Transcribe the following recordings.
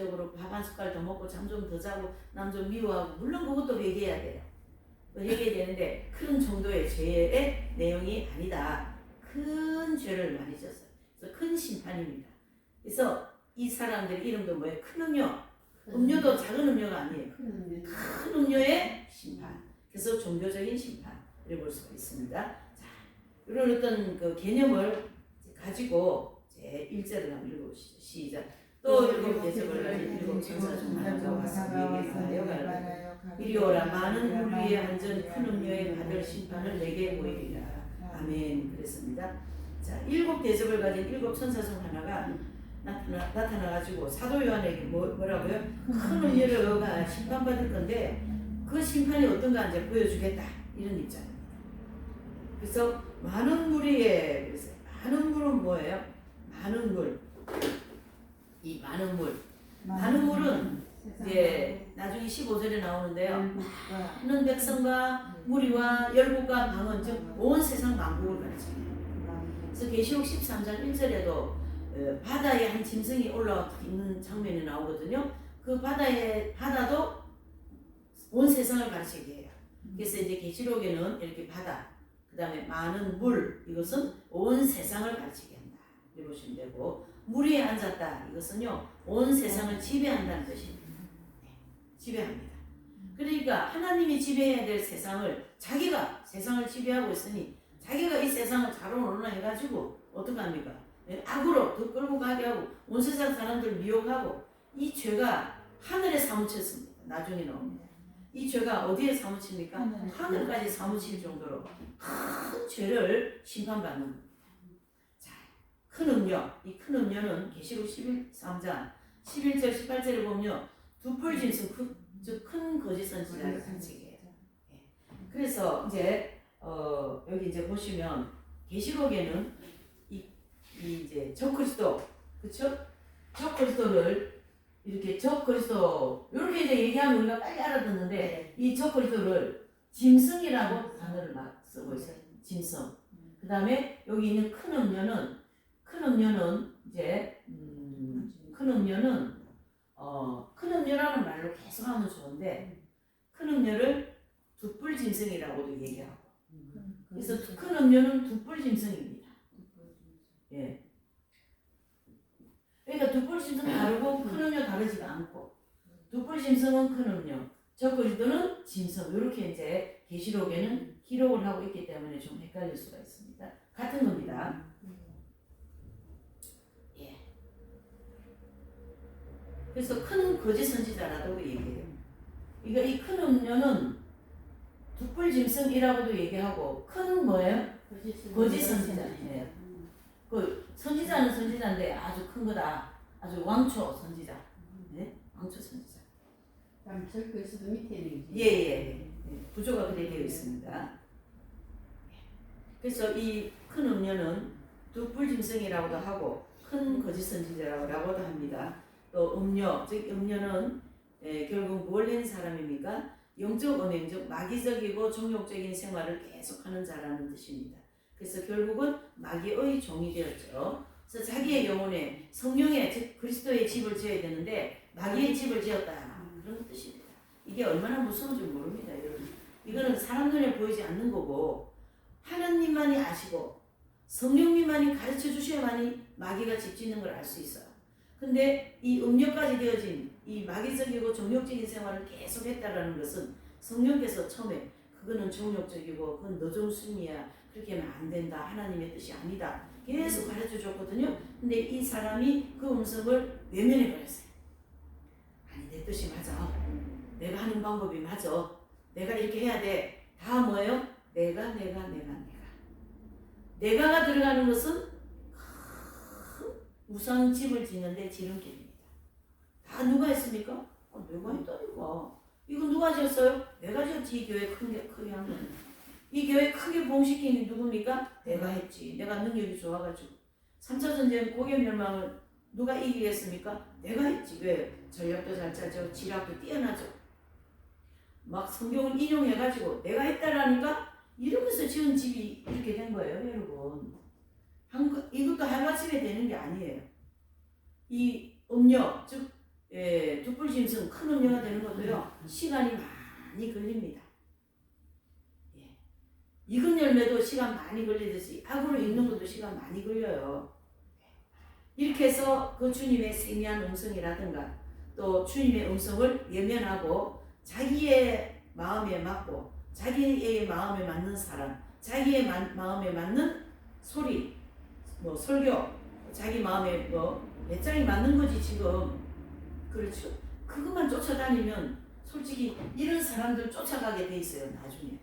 신체적으로 밥 한 숟갈 더 먹고 잠 좀 더 자고 남 좀 미워하고 물론 그것도 회개해야 돼요. 회개해야 되는데 그런 정도의 죄의 내용이 아니다. 큰 죄를 많이 졌어요. 그래서 큰 심판입니다. 그래서 이 사람들 이름도 뭐예요? 큰 음료. 음료도 작은 음료가 아니에요. 큰 음료의 심판. 그래서 종교적인 심판을 볼 수가 있습니다. 자, 이런 어떤 그 개념을 가지고 제 1절을 한번 읽어보시죠. 시작. 또 일곱 대접을 가진 일곱 천사 중 하나가 와서 우리에게 말하여 이리 오라. 많은 물 위에 앉은 큰 음료에 받을 심판을 내게 보이리라. 아멘. 그랬습니다. 자, 일곱 대접을 가진 일곱 천사 중 하나가 나타나가지고 사도 요한에게 뭐라고요? 큰 음료가 심판받을 건데 그 심판이 어떤가 이제 보여주겠다 이런 입장입니다. 그래서 많은 물 위에, 그래서 많은 물은 뭐예요? 많은 물. 이 많은 물. 많은 물은 이제 나중에 15절에 나오는데요. 많은 백성과 무리와 열국과 방언, 즉 온 세상 만국을 가르쳐요. 그래서 계시록 13장 1절에도 바다에 한 짐승이 올라와 있는 장면이 나오거든요. 그 바다도 온 세상을 가르치게 해요. 그래서 이제 계시록에는 이렇게 바다, 그 다음에 많은 물, 이것은 온 세상을 가르치게 한다. 이렇게 보시면 되고, 물 위에 앉았다. 이것은요, 온 세상을 지배한다는 뜻입니다. 네, 지배합니다. 그러니까 하나님이 지배해야 될 세상을 자기가 세상을 지배하고 있으니 자기가 이 세상을 자로로나 해가지고 어떡합니까? 악으로 더 끌고 가게 하고 온 세상 사람들 미혹하고 이 죄가 하늘에 사무쳤습니다. 나중에 나옵니다. 이 죄가 어디에 사무칩니까? 하늘까지 사무칠 정도로 큰 죄를 심판받는 겁니다. 자, 큰 음료. 이 큰 음료는 계시록 13장 11절 18절에 보면 두풀 짐승, 즉 큰 거짓 선지자를 가르치게 해요. 예. 그래서 이제 여기 이제 보시면 계시록에는 이제 적그리스도, 그렇죠? 적그리스도를 이렇게 적그리스도 이렇게 이제 얘기하면 우리가 빨리 알아듣는데 이 적그리스도를 짐승이라고 단어를 막 쓰고 있어요. 짐승. 그 다음에 여기 있는 큰 음료는 이제 큰 음료라는 말로 계속 하면 좋은데 큰 음료를 두뿔 짐승이라고도 얘기하고. 그래서 큰 음료는 두뿔 짐승입니다. 예. 그러니까 두뿔 짐승 다르고 큰 음료 다르지가 않고 두뿔 짐승은 큰 음료, 적그리스도는 짐승 이렇게 이제 계시록에는 기록을 하고 있기 때문에 좀 헷갈릴 수가 있습니다. 같은 겁니다. 예. 그래서 큰 거짓 선지자라고 얘기해요. 그러니까 이 큰 음료는 두뿔 짐승이라고도 얘기하고 큰 뭐예요? 거짓 선지자예요. 그 선지자는 선지자인데 아주 큰 거다. 아주 왕초 선지자. 네? 왕초 선지자. 그럼 적그리스도 밑에 있는 거지? 예. 구조가 그렇게 되어 있습니다. 그래서 이 큰 음료는 두뿔 짐승이라고도 하고 큰 거짓 선지자라고도 합니다. 또 음료, 즉 음료는 결국 뭘 한 사람입니까? 영적 언행, 즉 마귀적이고 종욕적인 생활을 계속하는 자라는 뜻입니다. 그래서 결국은 마귀의 종이 되었죠. 그래서 자기의 영혼에 성령의 즉 그리스도의 집을 지어야 되는데 마귀의 집을 지었다. 그런 뜻입니다. 이게 얼마나 무서운지 모릅니다, 여러분. 이거는 사람 눈에 보이지 않는 거고 하나님만이 아시고 성령님만이 가르쳐 주셔야만이 마귀가 집 짓는 걸 알 수 있어요. 근데 이 음료까지 되어진 이 마귀적이고 종욕적인 생활을 계속 했다라는 것은 성령께서 처음에 그거는 종욕적이고 그건 너종순이야. 그렇게 하면 안 된다. 하나님의 뜻이 아니다. 계속 가르쳐 줬거든요. 근데 이 사람이 그 음성을 외면해 버렸어요. 아니 내 뜻이 맞아. 내가 하는 방법이 맞아. 내가 이렇게 해야 돼. 다 뭐예요? 내가가 들어가는 것은 큰 우상집을 짓는데 지름길입니다. 다 누가 했습니까? 내가 했다니까. 이거 누가 지었어요? 내가 지었지. 이 교회 크게 한 거는. 이 교회 크게 봉시킨 게 누굽니까? 내가 했지. 내가 능력이 좋아가지고. 3차 전쟁 고개 멸망을 누가 이기겠습니까? 내가 했지. 왜? 전략도 잘 짜죠. 지략도 뛰어나죠. 막 성경을 인용해가지고 내가 했다라니까 이러면서 지은 집이 이렇게 된 거예요, 여러분. 이것도 하루아침에 되는 게 아니에요. 이 음료, 즉 두뿔짐승 큰 음료가 되는 것도요 시간이 많이 걸립니다. 예. 익은 열매도 시간 많이 걸리듯이 악으로 익는 것도 시간 많이 걸려요. 이렇게 해서 그 주님의 세미한 음성이라든가 또 주님의 음성을 예면하고 자기의 마음에 맞고 자기의 마음에 맞는 사람, 자기의 마음에 맞는 소리, 뭐 설교, 자기 마음에 뭐 배짱이 맞는 거지 지금. 그렇죠. 그것만 쫓아다니면 솔직히 이런 사람들 쫓아가게 돼 있어요. 나중에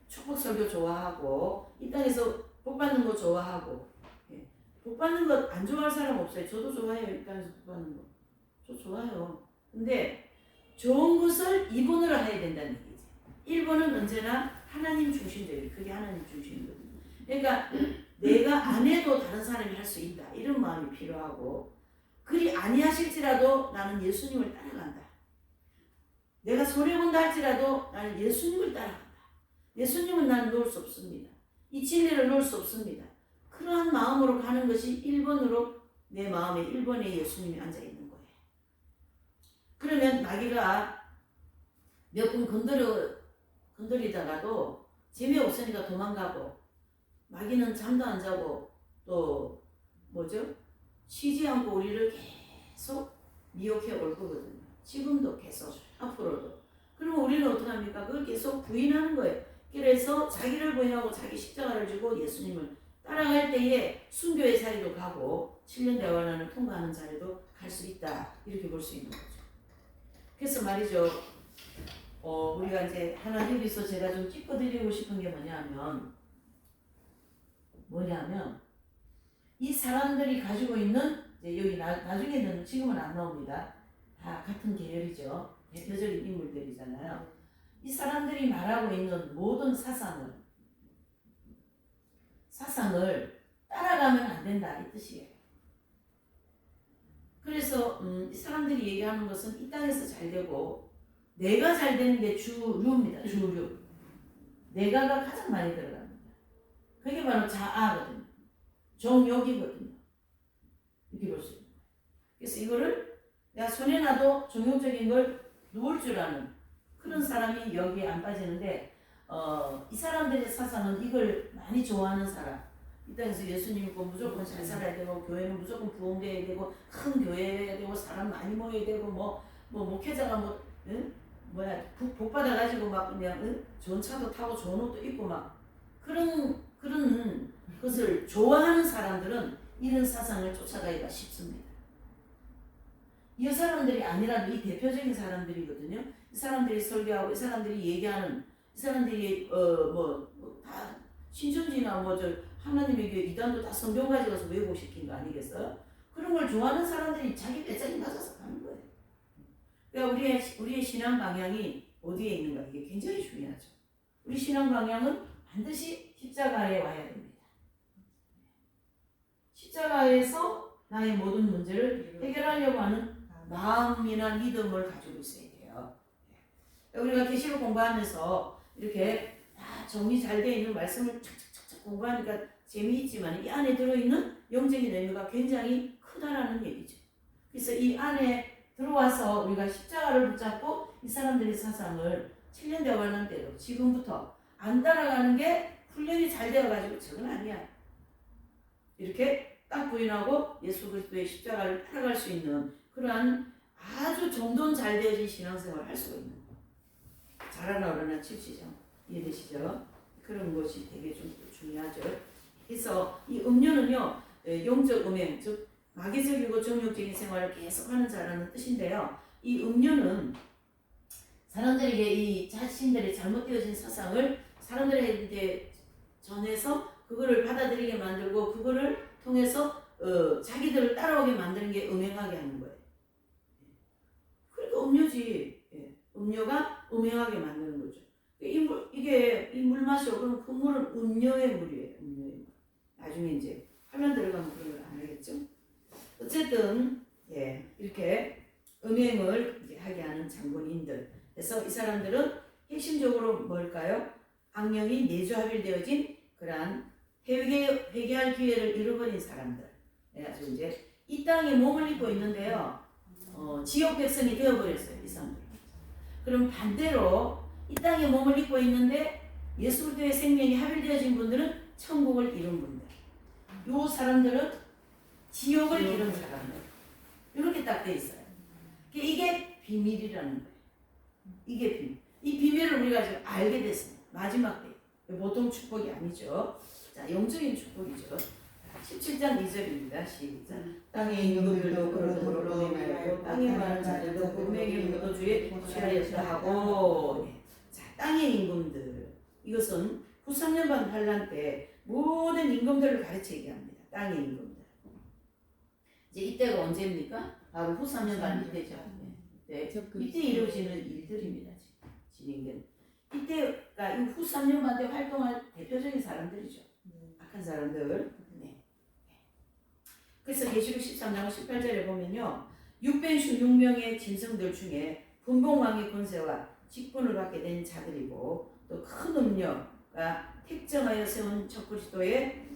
축복 설교 좋아하고 이 땅에서 복 받는 거 좋아하고. 예. 복 받는 거 안 좋아할 사람 없어요. 저도 좋아해요. 이 땅에서 복 받는 거. 저 좋아요. 근데 좋은 것을 2번으로 해야 된다는 얘기지. 1번은 언제나 하나님 중심적이에요. 그게 하나님 중심이거든요. 그러니까 내가 안 해도 다른 사람이 할 수 있다. 이런 마음이 필요하고 그리 아니하실지라도 나는 예수님을 따라간다. 내가 손해본다 할지라도 나는 예수님을 따라간다. 예수님은 나는 놓을 수 없습니다. 이 진리를 놓을 수 없습니다. 그러한 마음으로 가는 것이 1번으로 내 마음에 1번에 예수님이 앉아있는 거예요. 그러면 마귀가 몇 번 건드리다가도 재미없으니까 도망가고 마귀는 잠도 안 자고 또 뭐죠? 쉬지 않고 우리를 계속 미혹해 올 거거든요. 지금도 계속 앞으로도. 그러면 우리는 어떻게 합니까? 그걸 계속 부인하는 거예요. 그래서 자기를 부인하고 자기 십자가를 지고 예수님을 따라갈 때에 순교의 자리도 가고 7년 대환란을 통과하는 자리도 갈 수 있다. 이렇게 볼 수 있는 거죠. 그래서 말이죠. 우리가 이제 하나 여기서 제가 좀 짚어드리고 싶은 게 뭐냐면 이 사람들이 가지고 있는 이제 여기 나중에는 지금은 안 나옵니다. 다 같은 계열이죠. 대표적인 인물들이잖아요. 이 사람들이 말하고 있는 모든 사상을 따라가면 안 된다 이 뜻이에요. 그래서 이 사람들이 얘기하는 것은 이 땅에서 잘 되고 내가 잘 되는 게 주류입니다. 주류. 내가가 가장 많이 들어갑니다. 그게 바로 자아거든요. 정욕이거든요. 이렇게 볼 수 있는 거예요. 그래서 이거를 내가 손해나도 정욕적인 걸 놓을 줄 아는 그런 사람이 여기에 안 빠지는데 이 사람들의 사상은 이걸 많이 좋아하는 사람. 이 땅에서 예수님 믿고 무조건 잘 살아야 되고 교회는 무조건 부흥돼야 되고 큰 교회여야 되고 사람 많이 모여야 되고 뭐 목회자가 복 받아가지고 막 그냥 좋은 차도 타고 좋은 옷도 입고 막 그런 것을 좋아하는 사람들은 이런 사상을 쫓아가기가 쉽습니다. 이 사람들이 아니라도 이 대표적인 사람들이거든요. 이 사람들이 설교하고 이 사람들이 얘기하는 이 사람들이 다 신천지나 하나님의 교회 이단도 다 성경 가져가서 왜곡시킨 거 아니겠어요? 그런 걸 좋아하는 사람들이 자기 배짱이 맞아서 가는 거예요. 그러니까 우리의 신앙 방향이 어디에 있는가 이게 굉장히 중요하죠. 우리 신앙 방향은 반드시 십자가에 와야 됩니다. 십자가에서 나의 모든 문제를 해결하려고 하는 마음이나 믿음을 가지고 있어야 돼요. 우리가 계시록 공부하면서 이렇게 다 정리 잘 되어 있는 말씀을 착착착착 공부하니까 재미있지만 이 안에 들어있는 영적인 의미가 굉장히 크다라는 얘기죠. 그래서 이 안에 들어와서 우리가 십자가를 붙잡고 이 사람들의 사상을 7년 되어가는 대로 지금부터 안 따라가는 게 훈련이 잘 되어가지고 저건 아니야. 이렇게 딱 부인하고 예수 그리스도의 십자가를 따라갈 수 있는 그러한 아주 정돈 잘 되어진 신앙생활을 할 수가 있는 거예요. 자라나 어려나 칩시죠. 이해되시죠? 그런 것이 되게 좀 중요하죠. 그래서 이 음료는요, 영적 음행, 즉 마귀적이고 정욕적인 생활을 계속하는 자라는 뜻인데요. 이 음료는 사람들에게 이 자신들의 잘못되어진 사상을 사람들에게 전해서 그거를 받아들이게 만들고 그거를 통해서 자기들을 따라오게 만드는 게 음행하게 하는 거예요. 그러니까 음료지. 음료가 음행하게 만드는 거죠. 이게 이 물 마셔. 그럼 그 물은 음료의 물이에요. 음료의 물. 나중에 이제 환란 들어가면 그런 걸 안 하겠죠. 어쨌든 이렇게 음행을 이제 하게 하는 장본인들. 그래서 이 사람들은 핵심적으로 뭘까요? 악령이 내조합일되어진 그러한 회개할 기회를 잃어버린 사람들. 그래가지고 이제 이 땅에 몸을 입고 있는데요. 지옥 백성이 되어버렸어요. 이 사람들. 그럼 반대로 이 땅에 몸을 입고 있는데 예수 그리스도의 생명이 합일되어진 분들은 천국을 이룬 분들. 요 사람들은 지옥을 이룬 사람들. 이렇게 딱 돼 있어요. 이게 비밀이라는 거예요. 이게 비밀. 이 비밀을 우리가 지금 알게 됐습니다. 마지막 때. 보통 축복이 아니죠. 자, 영적인 축복이죠. 17장 2절입니다. 시작. 땅의 임금들도 그러므로 행하였고 땅에 많은 자들도 금액의 무도주에 취하였다 하고. 자, 땅의 임금들. 이것은 후3년반 환란 때 모든 임금들을 가르치게 합니다. 땅의 임금들. 이제 이때가 언제입니까? 바로 후3년반 이때죠. 이때 이루어지는 일들입니다. 진행된. 이때가 후 3년반 때 활동할 대표적인 사람들이죠. 악한 사람들. 네. 그래서 계시록 13장 18절에 보면요. 616명의 짐승들 중에 분봉왕의 권세와 직분을 받게 된 자들이고 또 큰 음녀가 택정하여 세운 적그리스도의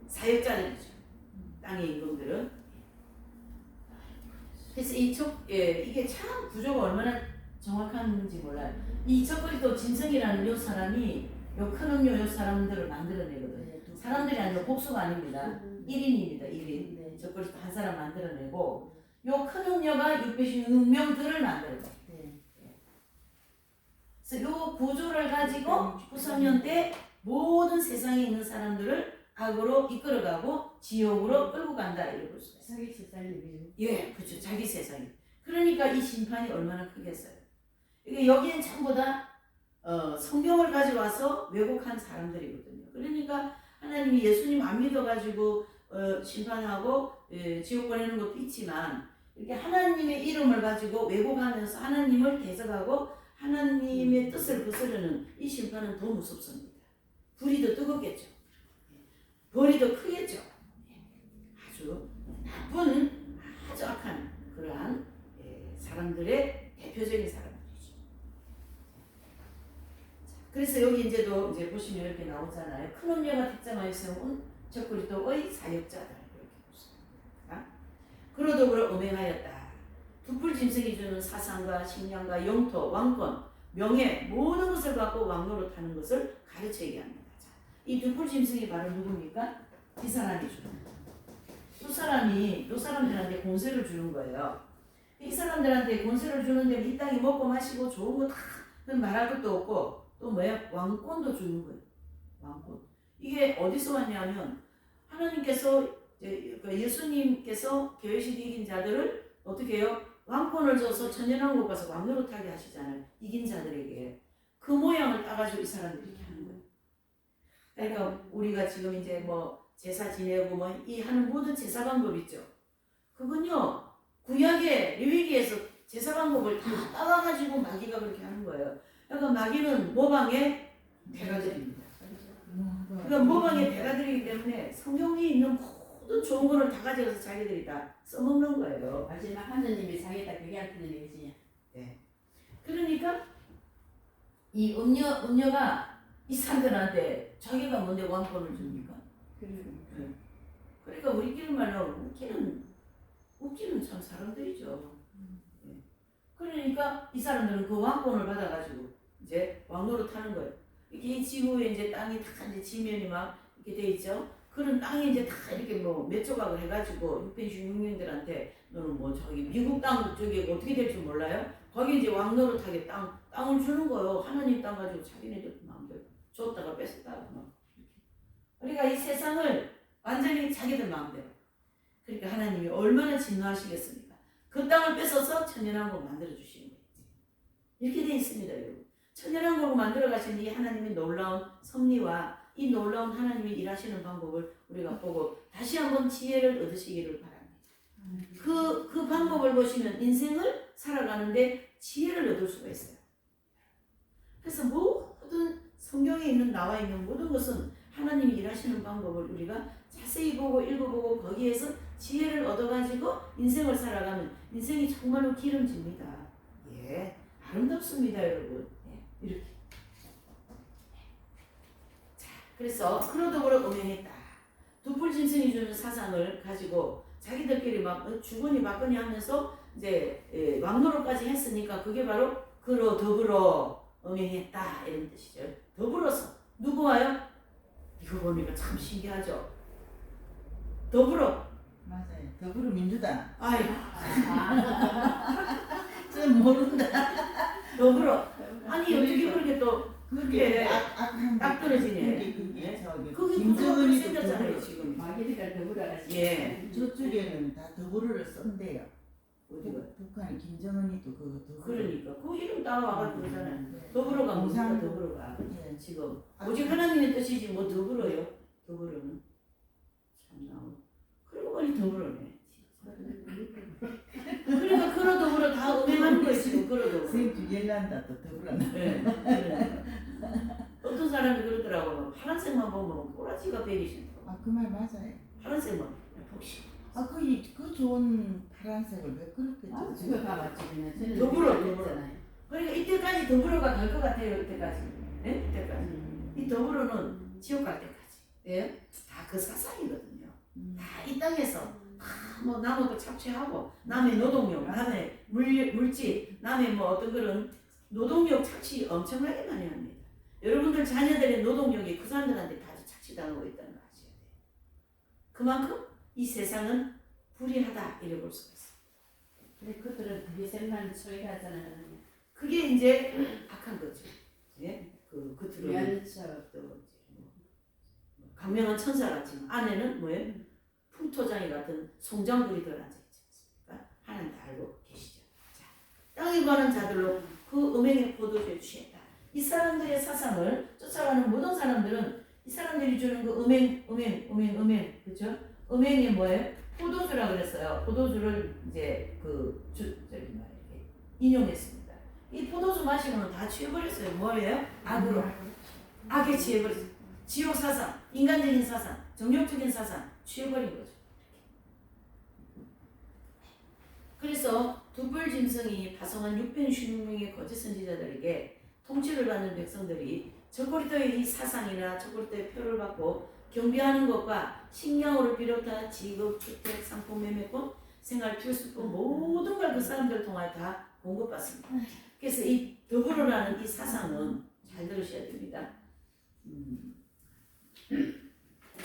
사역자들이죠. 땅의 임금들은. 그래서 이게 참 구조가 얼마나 정확한지 몰라요. 이 적그리스도 짐승이라는 요 사람이 요 큰 음료 요 사람들을 만들어내거든요. 사람들이 아니라 복수가 아닙니다. 1인입니다. 1인. 적그리스도 한 사람 만들어내고 요 큰 음료가 616명들을 만들어내요. 그래서 요 구조를 가지고 후3년 때 모든 세상에 있는 사람들을 악으로 이끌어가고 지옥으로 끌고 간다 이렇게 볼 수가 있어요. 자기 세상이 예, 그렇죠. 자기 세상이. 그러니까 이 심판이 얼마나 크겠어요. 이게 여기는 전부 다 성경을 가져와서 왜곡한 사람들이거든요. 그러니까 하나님이 예수님 안 믿어가지고 심판하고 지옥 보내는 것도 있지만 이렇게 하나님의 이름을 가지고 왜곡하면서 하나님을 대적하고 하나님의 뜻을 거스르는 이 심판은 더 무섭습니다. 불이 더 뜨겁겠죠. 벌이 더 크겠죠. 아주 나쁜 아주 악한 그러한 사람들의 대표적인 사람들이죠. 그래서 여기 이제 보시면 이렇게 나오잖아요. 큰 음녀가 택정하여 세운 적그리스도의 사역자들 이렇게 보십니다. 그러더불어 음행하였다. 두풀 짐승이 주는 사상과 식량과 영토, 왕권, 명예 모든 것을 갖고 왕노로 타는 것을 가르치게 합니다. 자, 이 두풀 짐승이 바로 누굽니까? 이 사람이 주는 거예요. 이 사람들한테 권세를 주는 거예요. 이 사람들한테 권세를 주는데 이 땅이 먹고 마시고 좋은 거 다 말할 것도 없고 또 뭐야? 왕권도 주는 거예요. 왕권. 이게 어디서 왔냐면 하나님께서 예수님께서 교회식 이긴 자들을 어떻게 해요? 왕권을 줘서 천연왕국 가서 왕노릇 하게 하시잖아요. 이긴 자들에게. 그 모양을 따가지고 이 사람들이 이렇게 하는 거예요. 그러니까 우리가 지금 이제 제사 지내고 이 하는 모든 제사 방법 있죠. 그건요. 구약의 레위기에서 제사 방법을 다 따와가지고 마귀가 그렇게 하는 거예요. 그러니까 마귀는 모방의 배가들입니다. 그러니까 모방의 배가들이기 때문에 성경에 있는 모든 좋은 거를 다 가져가서 자기들이 다 써먹는 거예요. 마지막 하느님이 자기가 그게 할 테는 얘기지. 네. 그러니까 이 음녀가 이 사람들한테 자기가 뭔데 왕권을 줍니까? 그러니까 우리끼리 말로 웃기는 참 사람들이죠. 그러니까 이 사람들은 그 왕권을 받아가지고 이제 왕노릇 하는 거예요. 이 지구에 이제 땅이 다 이제 지면이 막 이렇게 돼 있죠. 그런 땅이 이제 다 이렇게 몇 조각을 해가지고 616명들한테 너는 저기 미국 땅 쪽에 어떻게 될 줄 몰라요? 거기 이제 왕노릇하게 땅을 주는 거예요. 하나님 땅 가지고 자기네들 마음대로 줬다가 뺐다가 막. 그러니까 이 세상을 완전히 자기들 마음대로. 그러니까 하나님이 얼마나 진노하시겠습니까? 그 땅을 뺏어서 천연왕국 만들어 주시는 거예요. 이렇게 돼 있습니다, 여러분. 천연왕국을 만들어 가시는 이 하나님의 놀라운 섭리와 이 놀라운 하나님이 일하시는 방법을 우리가 보고 다시 한번 지혜를 얻으시기를 바랍니다. 그 방법을 보시면 인생을 살아가는데 지혜를 얻을 수가 있어요. 그래서 모든 성경에 나와 있는 모든 것은 하나님이 일하시는 방법을 우리가 자세히 보고 읽어보고 거기에서 지혜를 얻어가지고 인생을 살아가면 인생이 정말로 기름집니다. 예, 아름답습니다, 여러분. 예, 이렇게. 자, 그래서 그러더불어 음행했다. 두풀 짐승이 주는 사상을 가지고 자기들끼리 막 주거니 받거니 하면서 이제 왕노릇까지 했으니까 그게 바로 그로 더불어 음행했다 이런 뜻이죠. 더불어서 누구와요? 이거 보니까 참 신기하죠. 더불어. 맞아요. 더불어민주당. 아이 전 모른다. 더불어. 아니 어떻게 그렇게 또 그게 예. 딱 떨어지네. 그게 저기 그게 김정은이 생겼잖아요 더불어. 지금. 마개리가 더불어가지고. 예. 저쪽에는 다 더불어를 쓴대요. 어디가? 북한이 김정은이 또 그거 더불어. 그러니까 그 이름 따와가지고 그러잖아요. 네. 더불어가 무슨 공산- 더불어가 예. 지금 오직 하나님의 뜻이지 뭐 더불어요. 더불어는 참나. 그리고 보니 더불어네. 그러니까 그러 더불어 다 음행하는 거예요 지금 그러 더불어. 생주 열난다 또 더불어나. 네. 그러니까. 어떤 사람이 그러더라고요. 파란색만 보면 꼬라지가 배기 싫다고. 아 그 말 맞아요. 파란색만 혹시 그 좋은 파란색을 왜 그렇게 아, 줘? 그거 가봤지만 저는 더불어, 그거 더불어. 했잖아요. 그러니까 이때까지 더불어가 갈 것 같아요 이때까지. 네? 이때까지. 음. 이 더불어는 지옥 갈 때까지. 예? 다 그 사상이거든요. 다 이 땅에서 뭐 남의 거 착취하고 남의 노동력, 남의 물질, 남의 뭐 어떤 그런 노동력 착취 엄청나게 많이 합니다. 여러분들 자녀들의 노동력이 그 사람들한테 다 착취당하고 있다는 거 아셔야 돼요. 그만큼 이 세상은 불의하다 이래 볼 수가 있어요. 근데 그들은 그게 생각을 처리하잖아요. 그게 이제 악한 거죠. 예? 그 들어 면처. 또 뭐 강명한 천사 같지만 안에는 뭐예요? 풍토장이 같은 송장굴이 들어 앉아 있지 않습니까? 하나님 다 알고 계시죠. 자, 땅에 거하는 자들로 그 음행의 포도주에 취했다. 이 사람들의 사상을 쫓아가는 모든 사람들은 이 사람들이 주는 그 음행, 그죠? 음행이 뭐예요? 포도주라 그랬어요. 포도주를 이제 저기 말이야 인용했습니다. 이 포도주 마시고는 다 취해버렸어요. 뭐예요? 악으로. 악에 취해버렸어요. 지옥 사상, 인간적인 사상, 정욕적인 사상 취해버린 거죠. 그래서 두불 짐승이 파송한 616명의 거짓 선지자들에게 통치를 받는 백성들이 적그리스도의 이 사상이나 적그리스도의 표를 받고 경비하는 것과 식량을 비롯한 지급, 주택, 상품, 매매권, 생활 필수품 모든 걸 그 사람들 통하여 다 공급받습니다. 그래서 이 더불어라는 이 사상은 잘 들으셔야 됩니다.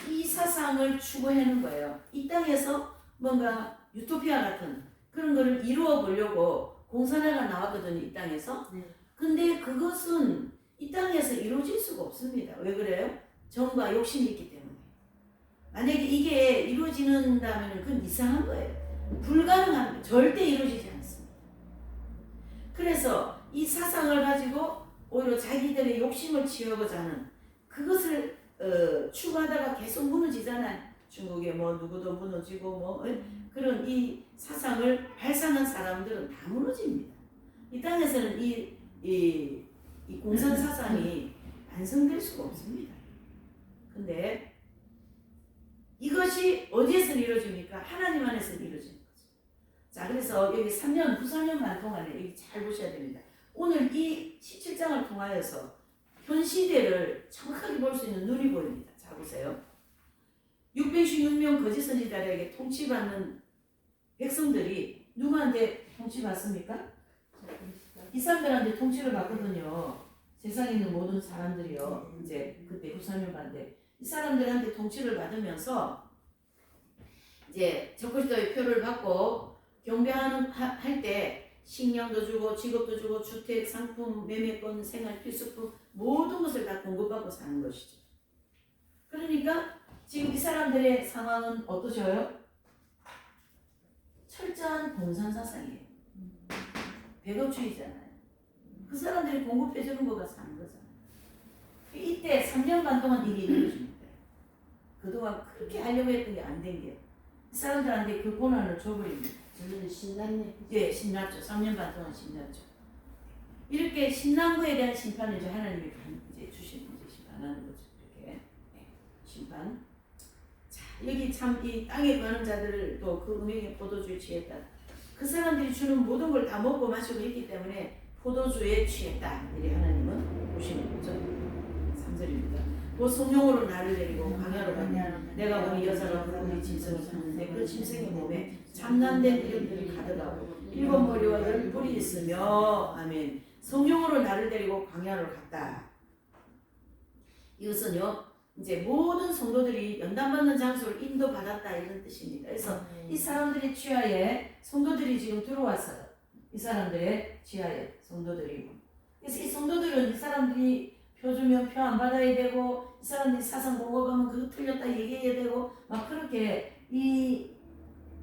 이 사상을 추구하는 거예요. 이 땅에서 뭔가 유토피아 같은 그런 거를 이루어 보려고 공산화가 나왔거든요. 이 땅에서. 네. 근데 그것은 이 땅에서 이루어질 수가 없습니다. 왜 그래요? 정과 욕심이 있기 때문에. 만약에 이게 이루어지는다면 그건 이상한 거예요. 불가능한 거예요. 절대 이루어지지 않습니다. 그래서 이 사상을 가지고 오히려 자기들의 욕심을 채우고자 하는 그것을 추구하다가 계속 무너지잖아요. 중국에 뭐 누구도 무너지고 뭐 그런 이 사상을 발상한 사람들은 다 무너집니다. 이 땅에서는 이 공산 사상이 완성될 수가 없습니다. 근데 이것이 어디에서 이루어집니까? 하나님 안에서 이루어지는 거죠. 자, 그래서 여기 3년, 4년 반 동안에 여기 잘 보셔야 됩니다. 오늘 이 17장을 통하여서 현 시대를 정확하게 볼 수 있는 눈이 보입니다. 자, 보세요. 616명 거짓 선지자들에게 통치받는 백성들이 누구한테 통치받습니까? 이 사람들한테 통치를 받거든요. 세상에 있는 모든 사람들이요. 이제 그때 후사년반대 이 사람들한테 통치를 받으면서 이제 적그리스도의 표를 받고 경배하는 할 때 식량도 주고 직업도 주고 주택, 상품, 매매권, 생활 필수품 모든 것을 다 공급받고 사는 것이죠. 그러니까 지금 이 사람들의 상황은 어떠셔요? 철저한 공산사상이에요. 백업주의잖아요. 그 사람들이 공급해주는 거가 사는 거잖아요. 이때 3년 반 동안 일이 이루어집니다. 그동안 그렇게 하려고 했던 게 안 된 게 이 사람들한테 그 고난을 줘버립니다. 저는 신났네. 예, 신났죠. 3년 반 동안 신났죠. 이렇게 신난 거에 대한 심판을 이제 하나님이 이제 주시는 이제 심판하는 거죠. 이렇게 네, 심판. 자, 여기 참 이 땅에 거하는 자들을 또 그 음행의 포도주에 취했다. 그 사람들이 주는 모든 걸 다 먹고 마시고 있기 때문에 포도주에 취했다. 이래 하나님은 보시는 거죠. 3절입니다. 그 성령으로 나를 데리고 광야로 가냐. 내가 보니 여자가 우리 짐승을 탔는데 그 짐승의 몸에 참남된 이름들이 가득하고 7머리와 10뿔이 있으며 아멘. 성령으로 나를 데리고 광야로 갔다. 이것은요 이제 모든 성도들이 연단받는 장소를 인도받았다 이런 뜻입니다. 그래서 이 사람들의 취하에 성도들이 지금 들어왔어요. 이 사람들의 취하에 성도들이. 그래서 이 성도들은 이 사람들이 표 주면 표 안 받아야 되고 이 사람들이 사상 공고하면 그거 틀렸다 얘기해야 되고 막 그렇게 이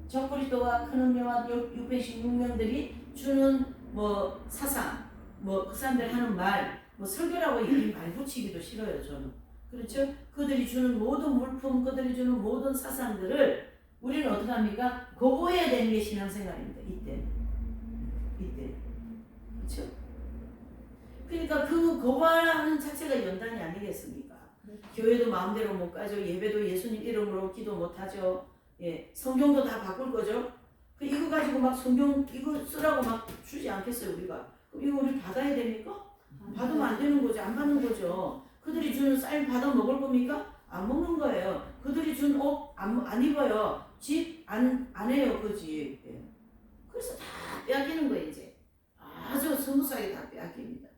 적그리스도와 큰 음료와 616명들이 주는 뭐 사상 뭐 그 사람들 하는 말 뭐 설교라고 얘기 말 붙이기도 싫어요 저는. 그렇죠? 그들이 주는 모든 물품 그들이 주는 모든 사상들을 우리는 어떻게 합니까? 거부해야 되는 게 신앙생활입니다. 이때 그렇죠? 그러니까 그 거부하는 자체가 연단이 아니겠습니까? 교회도 마음대로 못 가죠. 예배도 예수님 이름으로 기도 못 하죠. 예, 성경도 다 바꿀 거죠. 그 이거 가지고 막 성경 이거 쓰라고 막 주지 않겠어요 우리가. 그럼 이거 우리 받아야 됩니까? 받으면 안 되는 거죠. 안 받는 거죠. 그들이 주는 쌀 받아 먹을 겁니까? 안 먹는 거예요. 그들이 준 옷 안 입어요. 집 안 해요 그 집. 예. 그래서 다 빼앗기는 거예요 이제. 아주 스무스하게 다 빼앗깁니다.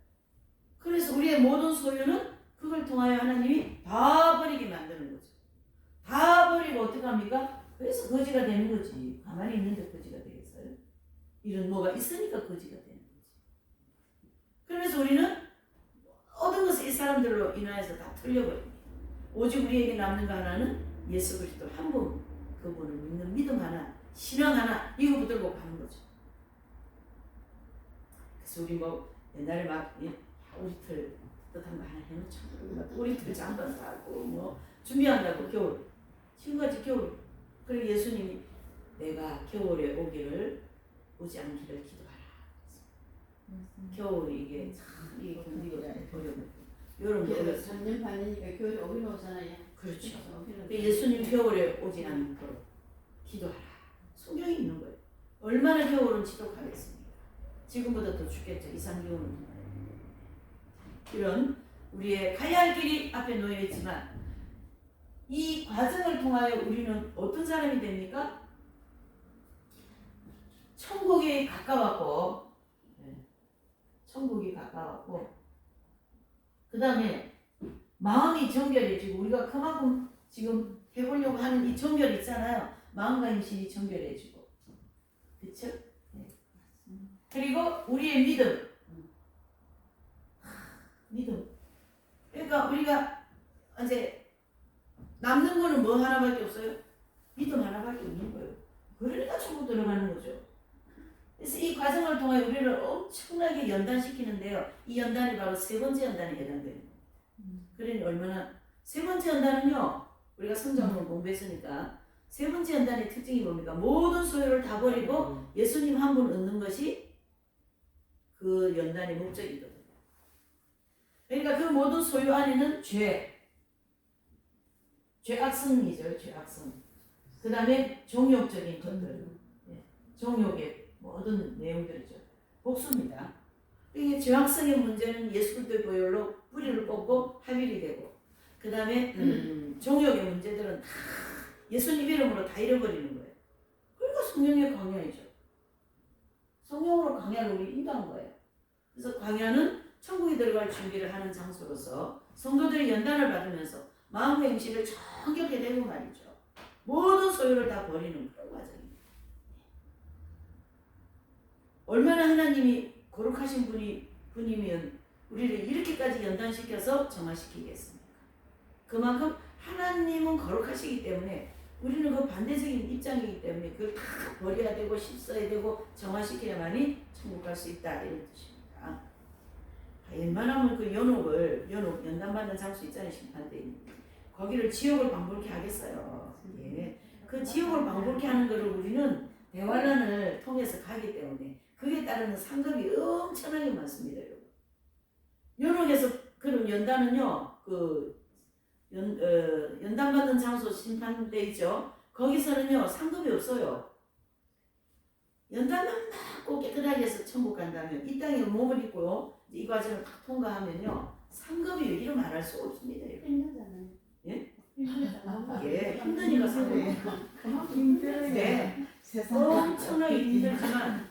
그래서 우리의 모든 소유는 그걸 통하여 하나님이 다 버리게 만드는 거죠. 다 버리고 어떻게 합니까? 그래서 거지가 되는 거지. 가만히 있는데 거지가 되겠어요? 이런 뭐가 있으니까 거지가 되는 거지. 그래서 우리는 얻은 것을 이 사람들로 인하여서 다 틀려버립니다. 오직 우리에게 남는 거 하나는 예수 그리스도 한 분, 그분을 믿는 믿음 하나, 신앙 하나 이거 붙들고 가는 거죠. 그래서 우리 뭐 옛날에 막 오리틀 뜻한 거 하나 해놓자. 오리틀 잠깐 사고 뭐 준비한다고 겨울. 지금까지 겨울. 그리고 예수님이 내가 겨울에 오지 않기를 기도하라. 겨울이 이게 참 이게 견디기가 어려워요. 여러분 어렸어요. 3년 반이니까 겨울에 오긴 오잖아요. 그렇죠. 예수님 겨울에 오지 않도록 기도하라. 성경이 있는 거예요. 얼마나 겨울은 지독하겠습니까? 지금보다 더 춥겠죠. 이상기온은. 이런 우리의 가야 할 길이 앞에 놓여 있지만 이 과정을 통하여 우리는 어떤 사람이 됩니까? 천국이 가까웠고, 그 다음에 마음이 정결해지고 우리가 그만큼 지금 해보려고 하는 이 정결 있잖아요. 마음과 임신이 정결해지고, 그렇죠? 네. 그리고 우리의 믿음. 그러니까 우리가 이제 남는 거는 뭐 하나밖에 없어요? 믿음 하나밖에 없는 거예요. 그러니까 천국 들어가는 거죠. 그래서 이 과정을 통해 우리를 엄청나게 연단시키는데요. 이 연단이 바로 세 번째 연단에 해당되는 거예요. 그러니 얼마나 세 번째 연단은요. 우리가 성경을 공부했으니까 세 번째 연단의 특징이 뭡니까? 모든 소유를 다 버리고 예수님 한 분 얻는 것이 그 연단의 목적이거든요. 그러니까 그 모든 소유 안에는 죄악성이죠. 죄악성. 그 다음에 종욕적인 것들. 종욕의 모든 내용들이죠. 복수입니다. 이게 죄악성의 문제는 예수 그리스도의 보혈로 뿌리를 뽑고 합일이 되고, 그 다음에 종욕의 문제들은 다 예수님 이름으로 다 잃어버리는 거예요. 그러니까 성령의 광야이죠. 성령으로 광야를 우리 인도한 거예요. 그래서 광야는 천국에 들어갈 준비를 하는 장소로서 성도들이 연단을 받으면서 마음의 임신을 정결하게 되고 말이죠. 모든 소유를 다 버리는 그런 과정입니다. 얼마나 하나님이 거룩하신 분이면 우리를 이렇게까지 연단시켜서 정화시키겠습니까? 그만큼 하나님은 거룩하시기 때문에 우리는 그 반대적인 입장이기 때문에 그걸 다 버려야 되고 씻어야 되고 정화시켜야만이 천국 갈 수 있다 이런 뜻입니다. 웬만하면 그 연단받는 장소 있잖아요. 심판대. 거기를 지옥을 방불케 하겠어요. 예. 그 지옥을 방불케 하는 것을 우리는 대환란을 통해서 가기 때문에 그에 따르는 상급이 엄청나게 많습니다. 여러분. 연옥에서 그런 연단은요. 연단받은 장소 심판대 있죠. 거기서는요. 상급이 없어요. 연단만 받고 깨끗하게 해서 천국 간다면 이 땅에 몸을 입고 이 과정을 다 통과하면요. 상급이 여기로 말할 수가 없습니다. 힘들잖아요. 예? 힘들잖아요. 예, 힘드니까 상급이. 그만큼 힘들어요. 네. 세상 엄청나게 힘들지만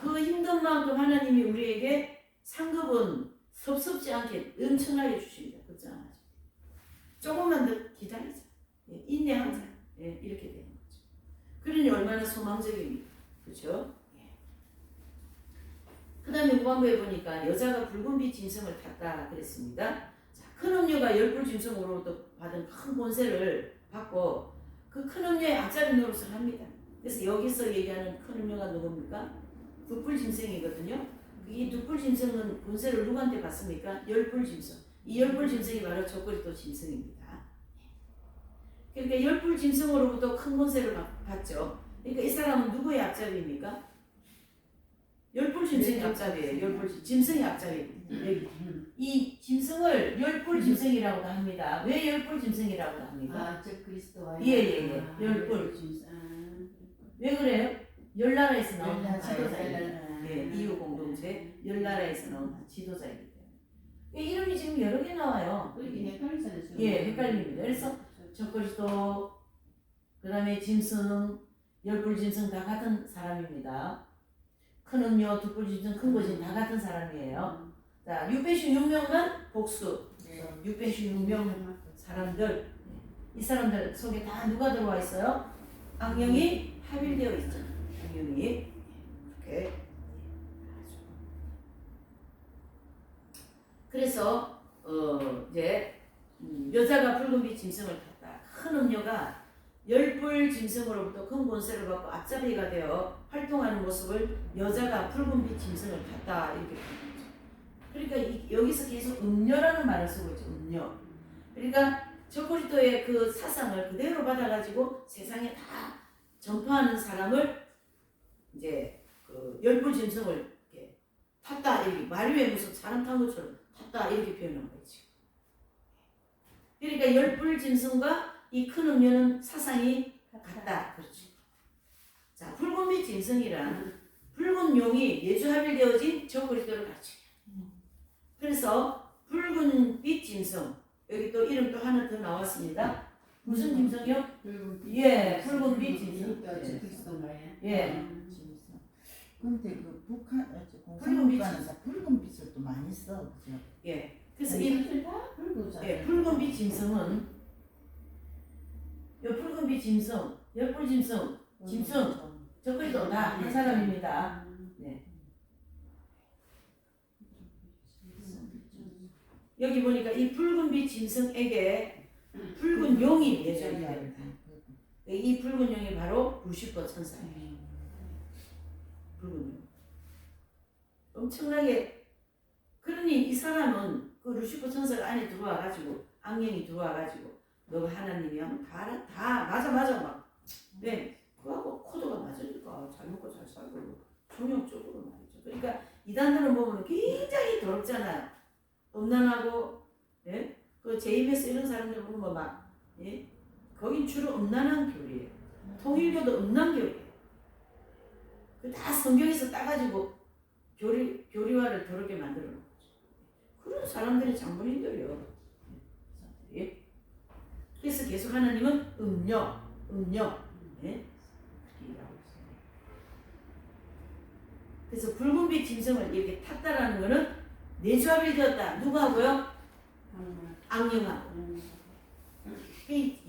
그 힘든 만큼 하나님이 우리에게 상급은 섭섭지 않게 엄청나게 주십니다. 걱정하지. 조금만 더 기다리자. 예, 인내하자. 예, 이렇게 되는 거죠. 그러니 얼마나 소망적입니까? 그렇죠? 예. 그 다음에 후반부에 보니까 여자가 붉은 빛 짐승을 탔다 그랬습니다. 자, 큰 음료가 10불 짐승으로부터 받은 큰 권세를 받고 그 큰 음료의 앞자리 노릇을 합니다. 그래서 여기서 얘기하는 큰 음료가 누굽니까? 둑불 짐승이거든요. 이 둑불 짐승은 권세를 누구한테 받습니까? 10불 짐승. 이 10불 짐승이 바로 저그리스도 짐승입니다. 그러니까 10불 짐승으로부터 큰 권세를 받죠. 그러니까 이 사람은 누구의 앞잡이입니까? 10불 짐승의 앞잡이에요. 10불 짐승의 앞잡이입니다. 여기. 이 짐승을 10불 짐승이라고도 합니다. 왜 10불 짐승이라고도 합니까? 아, 저 그리스도와 예. 10불. 왜 그래요? 열나라에서 나온 한 지도자입니다. 예, 이유 공동체 열나라에서 나온 한 지도자이기 때문에 이름이 지금 여러 개 나와요. 이게 헷갈리잖아요. 예, 헷갈립니다. 그래서 적그리스도, 그 다음에 짐승, 10불 짐승 다 같은 사람입니다. 큰 음료, 둑불 짐승, 큰 거짐 다 같은 사람이에요. 자, 616명만 복수. 616명 사람들, 이 사람들 속에 다 누가 들어와 있어요? 악령이 합일되어 있죠. 악령이 이렇게. 그래서 이제 여자가 붉은빛 짐승을 탔다. 큰 음녀가 10불 짐승으로부터 큰 권세를 받고 앞잡이가 되어 활동하는 모습을 여자가 붉은빛 짐승을 탔다 이렇게 표현하죠. 그러니까 여기서 계속 음녀라는 말을 쓰고 있죠. 음녀. 그러니까 저그리스도의 그 사상을 그대로 받아가지고 세상에 다 전파하는 사람을 이제 그 10불 짐승을 이렇게 탔다 이렇게 마리오의 무슨 사람 탄 것처럼 탔다 이렇게 표현한 거지. 그러니까 10불 짐승과 이 큰 음료는 사상이 같다. 그렇지. 자, 붉은빛 짐승이란 붉은 용이 예주합일되어진 저그리스도를 가르쳐요. 그래서 붉은빛 짐승 여기 또 이름 또 하나 더 나왔습니다. 무슨 짐승이요? 예, 붉은빛 짐승. 그리스도 말이야. 예. 근데 그 북한 붉은 빛이 공산국가에서 붉은 빛을 또 많이 써, 그죠? 예. 그래서 이 다 붉은 예, 붉은빛 짐승은 이 붉은빛 짐승, 열불 짐승, 저그리스도 다 한 사람입니다. 네. 여기 보니까 이 붉은빛 짐승에게 붉은 용이 예정이 됩니다. 이 붉은 용이 바로 루시퍼 천사예요. 붉은 용. 엄청나게 그러니 이 사람은 그 루시퍼 천사가 안에 들어와가지고 악령이 들어와가지고 너가 하나님이 하면 다 맞아 막 왜? 그거하고 코드가 맞으니까 잘 먹고 잘 살고 종욕적으로 말이죠. 그러니까 이단들은 보면 굉장히 더럽잖아요. 음란하고 예? 그 JBS 이런 사람들 보면 막 예? 거긴 주로 음란한 교리예요. 통일교도 음란 교리예요. 그 다 성경에서 따가지고 교리화를 더럽게 만들어 놓은 거죠. 그런 사람들이 장본인들이요. 예? 그래서 계속 하나님은 음녀 예? 그래서 붉은빛 짐승을 이렇게 탔다라는 거는 내주합이 되었다. 누구하고요? 악령하고.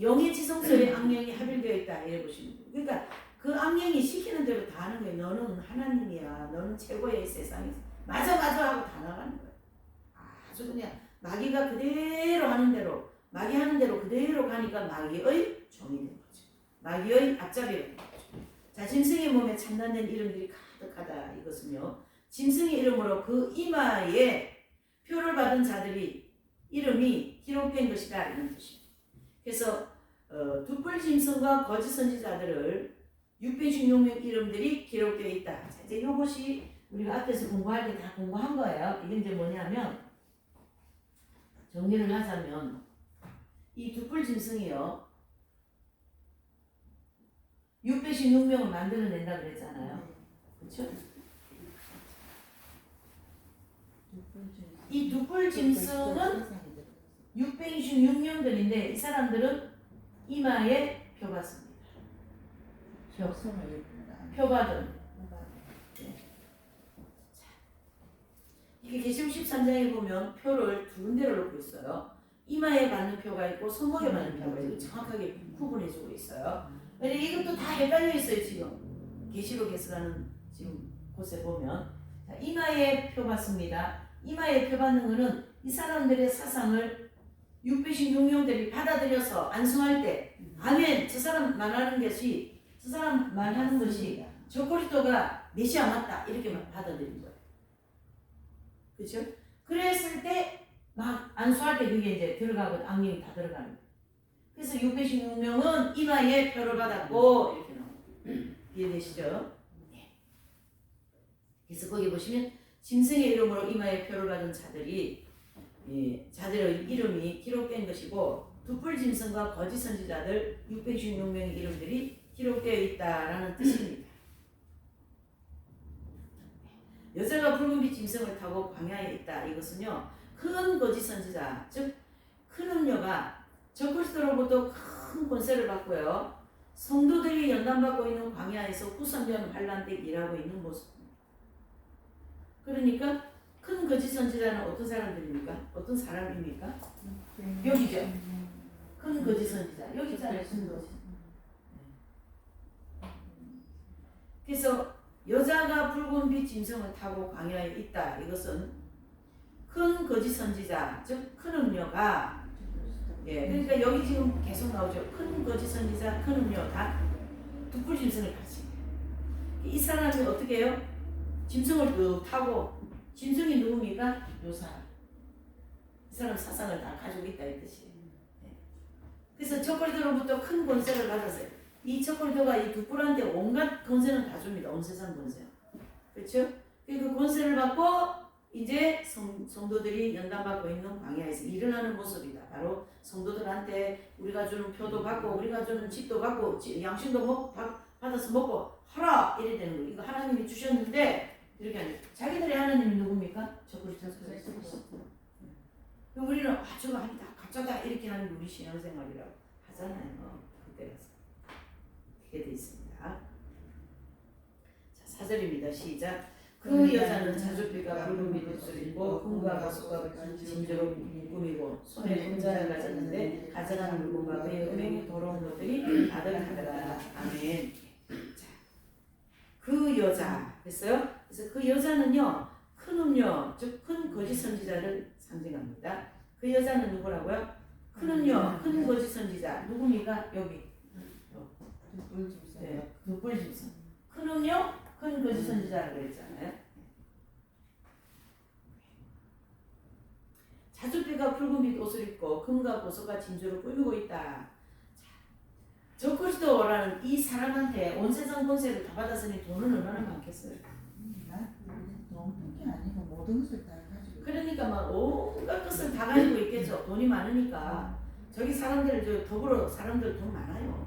영의 지성소에 악령이 합일되어 있다. 이래 보시면 돼요. 그러니까 그 악령이 시키는 대로 다 하는 거예요. 너는 하나님이야. 너는 최고의 세상에서. 맞아 하고 다 나가는 거예요. 아주 그냥 마귀가 그대로 하는 대로 마귀 하는 대로 그대로 가니까 마귀의 종이 된 거죠. 마귀의 앞잡이가 된 거죠. 자, 짐승의 몸에 참단된 이름들이 가득하다. 이것은요. 짐승의 이름으로 그 이마에 표를 받은 자들이 이름이 기록된 것이다. 이런 뜻입니다. 그래서 둑불 짐승과 거짓 선지자들을 616명 이름들이 기록되어 있다. 자, 이제 이것이 우리가 앞에서 공부할 때 다 공부한 거예요. 이게 이제 뭐냐면 정리를 하자면 이 둑불 짐승이요 616명을 만들어낸다 그랬잖아요. 그렇죠? 이 두뿔 짐승은 626년들인데 이 사람들은 이마에 표받습니다. 표받은. 이게 계시록 13장에 보면 표를 두 군데로 놓고 있어요. 이마에 받는 표가 있고 손목에 받는 표가 있고 정확하게 구분해주고 있어요. 근데 이것도 다 헷갈려 있어요 지금. 계시록에서라는 지금 곳에 보면 자, 이마에 표 받습니다. 이마에 표 받는 것은 이 사람들의 사상을 616명들이 받아들여서 안수할 때 아멘 저 사람 말하는 것이 저 사람 말하는 것이 저 그리스도가 메시아 맞다 이렇게 받아들인 거예요. 그렇죠? 그랬을 때 막 안수할 때 그게 이제 들어가고 악령이 다 들어가는 거예요. 그래서 616명은 이마에 표를 받았고 이렇게 나옵니다. 이해되시죠? 네. 그래서 거기 보시면 짐승의 이름으로 이마에 표를 받은 자들이 자들의 이름이 기록된 것이고 두뿔 짐승과 거짓 선지자들 616명의 이름들이 기록되어 있다라는 뜻입니다. 여자가 붉은빛 짐승을 타고 광야에 있다. 이것은요 큰 거짓 선지자 즉 큰 음녀가 적그리스도로부터 큰 권세를 받고요 성도들이 연단받고 있는 광야에서 후선전 환란 때 일하고 있는 모습입니다. 그러니까 큰 거짓 선지자는 어떤 사람들입니까? 어떤 사람입니까? 여기죠. 큰 거짓 선지자 여기 있잖아요. 큰 거짓. 그래서 여자가 붉은빛 짐승을 타고 광야에 있다. 이것은 큰 거짓 선지자, 즉 큰 음녀가 그러니까 여기 지금 계속 나오죠. 큰 거짓 선지자, 큰 음녀 다 두뿔 짐승을 가진 거예요. 이 사람이 어떻게 해요? 짐승을 뚝 타고 짐승이 누굽니까? 요 사람. 이 사람 사상을 다 가지고 있다 이 뜻이에요. 그래서 적그리스도로부터 큰 권세를 받았어요. 이 적그리스도가 이 두뿔한테 온갖 권세는 다 줍니다. 온 세상 권세. 그렇죠? 그 권세를 받고 이제 성도들이 연단받고 있는 광야에서 일어나는 모습이다. 바로 성도들한테 우리가 주는 표도 받고 우리가 주는 집도 받고 양식도 받아서 먹고 하라 이래 되는 거예요. 이거 하나님이 주셨는데 이렇게 하는 자기들의 하나님이 누굽니까? 적그리스도. 우리는 저거 아니다 가짜다 이렇게 하는 우리 신앙생활이라고 하잖아요. 그때 가서 그게 돼 있습니다. 자 4절입니다. 시작. 그 여자는 자주빛과 붉은빛 옷을 입고 금과 보석과 진주로 꾸미고 손에 금자를 가졌는데 가져가는 물건과 그의 은행에 더러운 것들이 가득하더라. 아멘. 자, 그 여자 했어요. 그래서 그 여자는요 큰 음녀 즉 큰 거짓 선지자를 상징합니다. 그 여자는 누구라고요? 큰 음녀 큰 거짓 선지자 누굽니까? 여기 두뿔 짐승 큰 음녀 큰 거짓 선지자라고 그랬잖아요. 자주빛과 붉은빛 옷을 입고 금과 보석과 진주로 꾸미고 있다. 적그리스도라는 이 사람한테 온 세상 권세를 다 받았으니 돈은 얼마나 많겠어요? 돈뿐이 아니고 모든 것을 다 가지고. 그러니까 막 온갖 것을 다 가지고 있겠죠. 돈이 많으니까. 저기 사람들 더불어 사람들 돈 많아요.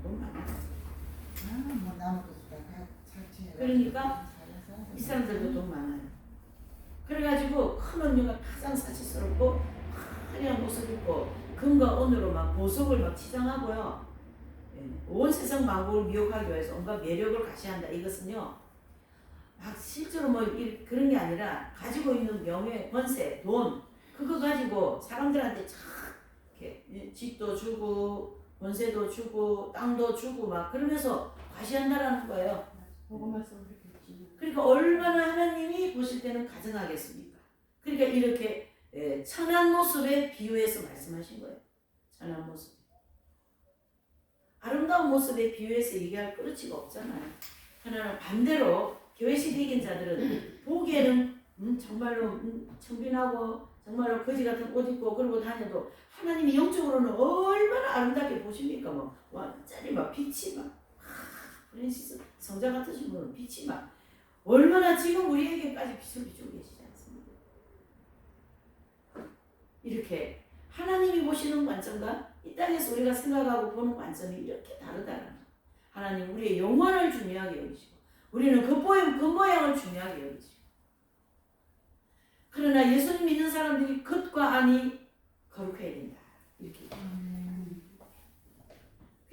돈 많아요. 뭐 남은 것을 다 착취해. 그러니까 이 사람들도 돈 많아요. 그래가지고 큰 언니가 가장 사치스럽고 화려한 옷을 입고 금과 은으로 막 보석을 막 치장하고요. 온 세상 만국을 미혹하기 위해서 온갖 매력을 가시한다. 이것은요, 막 실제로 뭐 그런 게 아니라 가지고 있는 명예, 권세, 돈 그거 가지고 사람들한테 참 이렇게 집도 주고 권세도 주고 땅도 주고 막 그러면서 과시한다라는 거예요. 그러니까 얼마나 하나님이 보실 때는 가증하겠습니까? 그러니까 이렇게 천한 모습에 비유해서 말씀하신 거예요. 천한 모습. 아름다운 모습에 비유해서 얘기할 그릇치가 없잖아요. 하나는 반대로 교회식 이긴 자들은 보기에는 정말로 청빈하고 정말로 거지 같은 옷 입고 그러고 다녀도 하나님이 영적으로는 얼마나 아름답게 보십니까? 뭐 완전히 막 빛이 막 프랜시스 성자 같으신 분은 빛이 막 얼마나 지금 우리에게까지 빛을 비추고 계시지 않습니까? 이렇게 하나님이 보시는 관점과 이 땅에서 우리가 생각하고 보는 관점이 이렇게 다르다는 거예요. 하나님 우리의 영혼을 중요하게 여기시고 우리는 겉모양을 중요하게 여기죠. 그러나 예수님 믿는 사람들이 겉과 안이 거룩해야 된다. 이렇게.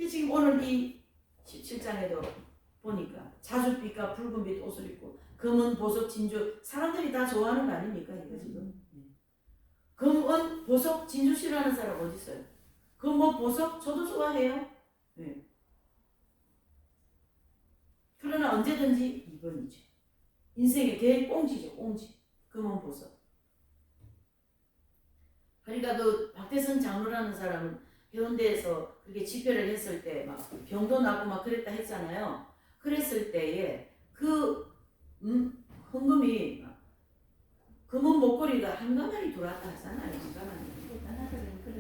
지금 오늘 이 17장에도 보니까 자줏빛과 붉은빛 옷을 입고 금은 보석 진주 사람들이 다 좋아하는 거 아닙니까? 이거 지금 금은 보석 진주 싫어하는 사람 어디 있어요? 금은 보석 저도 좋아해요. 네. 그러나 언제든지 2번이죠. 인생의 제일 꽁지죠. 꽁지. 금은 보석. 그러니까 그 박대선 장로라는 사람은 해운대에서 그렇게 집회를 했을 때 막 병도 나고 막 그랬다 했잖아요. 그랬을 때에 그 헌금이 금은 목걸이가 한가마니 들어왔다 하잖아요. 한가마니.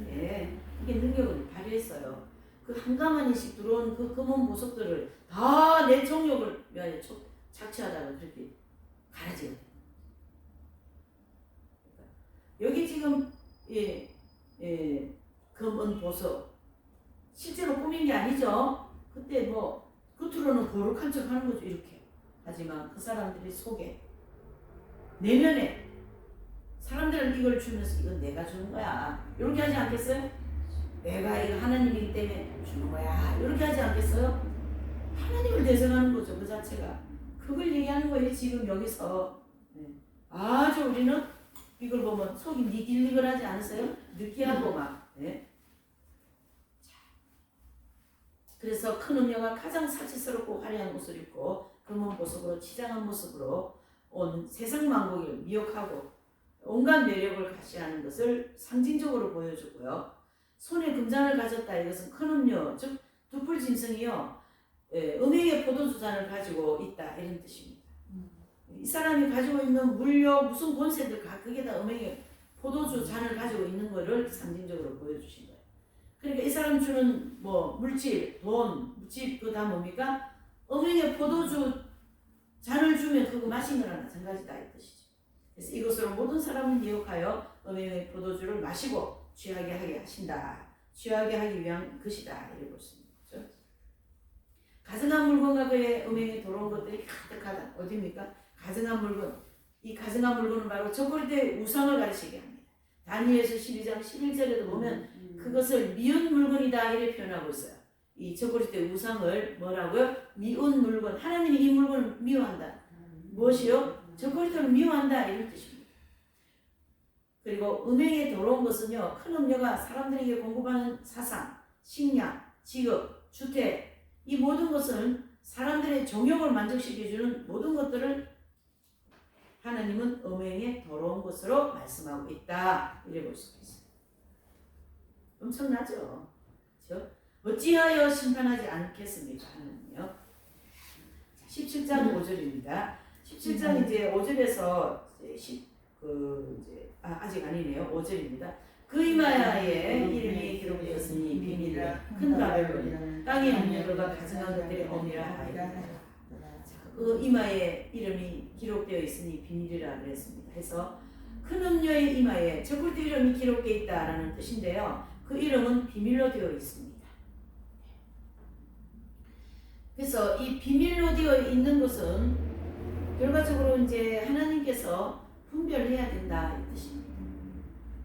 예, 이게 능력을 발휘했어요. 그 한가마니씩 들어온 그 금은 보석들을 다 내 정욕을 위하여 착취하다가 그렇게 가라지거든요. 여기 지금 금은 보석 실제로 꾸민 게 아니죠. 그때 뭐 겉으로는 거룩한 척 하는 거죠. 이렇게. 하지만 그 사람들이 속에 내면에 사람들은 이걸 주면서 이건 내가 주는 거야. 이렇게 하지 않겠어요? 내가 이거 하나님이기 때문에 주는 거야. 이렇게 하지 않겠어요? 하나님을 대성하는 거죠. 그 자체가. 그걸 얘기하는 거예요. 지금 여기서. 아주 우리는 이걸 보면 속이 니글니글하지 않으세요? 느끼하고 막. 네? 그래서 큰 음녀가 가장 사치스럽고 화려한 옷을 입고 금은 보석으로 치장한 모습으로 온 세상 만국을 미혹하고 온갖 매력을 가시하는 것을 상징적으로 보여주고요. 손에 금잔을 가졌다. 이것은 큰 음료, 즉 두풀 짐승이요. 음행의 포도주 잔을 가지고 있다. 이런 뜻입니다. 이 사람이 가지고 있는 물력, 무슨 권세들 그게 다 음행의 포도주 잔을 가지고 있는 것을 상징적으로 보여주신 거예요. 그러니까 이 사람 주는 뭐 물질, 돈, 집 그거 다 뭡니까? 음행의 포도주 잔을 주면 그거 마신 거랑 마찬가지다 이 뜻이죠. 그래서 이것으로 모든 사람을 미혹하여 음행의 포도주를 마시고 취하게 하게 하신다. 취하게 하기 위한 것이다. 이렇게 볼 수 있는 거죠. 가증한 물건과 그의 음행에 더러운 것들이 가득하다. 어디입니까? 가증한 물건. 이 가증한 물건은 바로 저고리대 우상을 가리키게 합니다. 다니엘서 12장 11절에도 보면 그것을 미운 물건이다 이렇게 표현하고 있어요. 이 저고리대 우상을 뭐라고요? 미운 물건. 하나님이 이 물건을 미워한다. 무엇이요? 저고리대를 미워한다 이런 뜻입니다. 그리고 음행에 더러운 것은요. 큰 음녀가 사람들에게 공급하는 사상, 식량, 직업, 주택 이 모든 것은 사람들의 정욕을 만족시켜주는 모든 것들을 하나님은 음행에 더러운 것으로 말씀하고 있다. 이래 볼 수 있어요. 엄청나죠? 그렇죠? 어찌하여 심판하지 않겠습니까? 하나님요. 17장 5절입니다. 17장 이제 5절에서 아직 아니네요. 5절입니다. 그 이마야에 이름이 기록되었으니 비밀이라 큰 바벨론 땅의 음녀들과 가증한 것들의 어미라 하였다. 그 이마에 이름이 기록되어 있으니 비밀이라 그랬습니다. 해서 큰 음녀의 이마에 저굴대 이름이 기록되어 있다라는 뜻인데요. 그 이름은 비밀로 되어 있습니다. 그래서 이 비밀로 되어 있는 것은 결과적으로 이제 하나님께서 분별해야 된다 이 뜻입니다.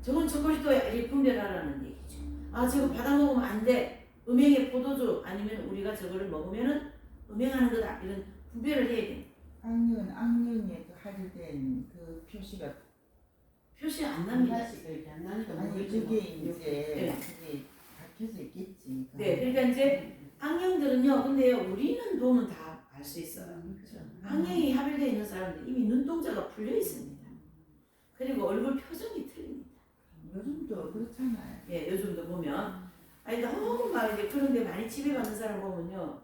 저건 저것도 분별하라는 얘기죠. 아 저거 받아 먹으면 안 돼. 음행의 포도주 아니면 우리가 저거를 먹으면은 음행하는 거다 이런 분별을 해야 돼. 악령은 악령에 할된 그 표시가 표시 안 납니다. 아니 그게 이제 그게 밝혀져 있겠지. 네, 그러니까 이제 악령들은요. 근데 우리는 보면 다 알 수 있어요. 악령이 합일되어 있는 사람들 이미 눈동자가 풀려 있습니다. 그리고 얼굴 표정이 틀립니다. 요즘도 그렇잖아요. 예, 요즘도 보면 아니 너무 막 이제 그런데 많이 지배받는 사람 보면요,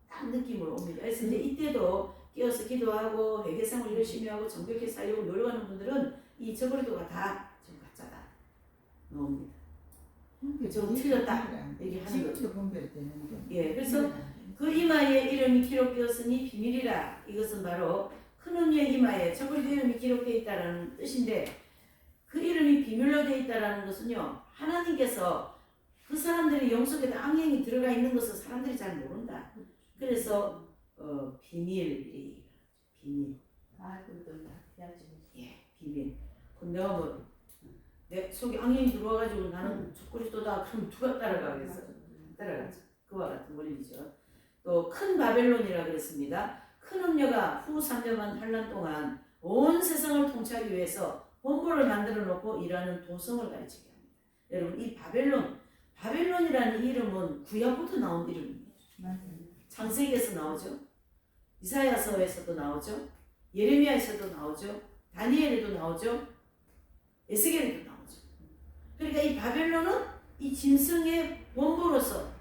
딱 느낌으로 옵니다. 그래서 이제 이때도 깨어서 기도하고 회개상을 열심히 하고 정결히 살려고 노력하는 분들은 이 저거리도가 다 좀 가짜다 나옵니다. 좀 틀렸다 얘기하는 거죠. 지금도 분별이 되는데. 예, 그래서 그 이마에 이름이 기록되었으니 비밀이라. 이것은 바로 큰 언니의 이마에 저거리도 이름이 기록되어 있다라는 뜻인데, 그 이름이 비밀로 되어 있다라는 것은요, 하나님께서 그 사람들의 영속에도 악령이 들어가 있는 것을 사람들이 잘 모른다. 그래서 비밀. 아, 그것도 다 해야지. 예, 비밀. 근데 내가 내 속에 악령이 들어와가지고 나는 죽그리스도다. 그럼 누가 따라가겠어? 따라가죠. 그와 같은 원리죠. 또 큰 바벨론이라 그랬습니다. 큰 음녀가 후 3년간 환란 동안 온 세상을 통치하기 위해서 본부를 만들어 놓고 일하는 도성을 가르치게 합니다. 여러분 이 바벨론이라는 이름은 구약부터 나온 이름입니다. 맞아요. 창세기에서 나오죠. 이사야서에서도 나오죠. 예레미야에서도 나오죠. 다니엘에도 나오죠. 에스겔에도 나오죠. 그러니까 이 바벨론은 이 짐승의 본부로서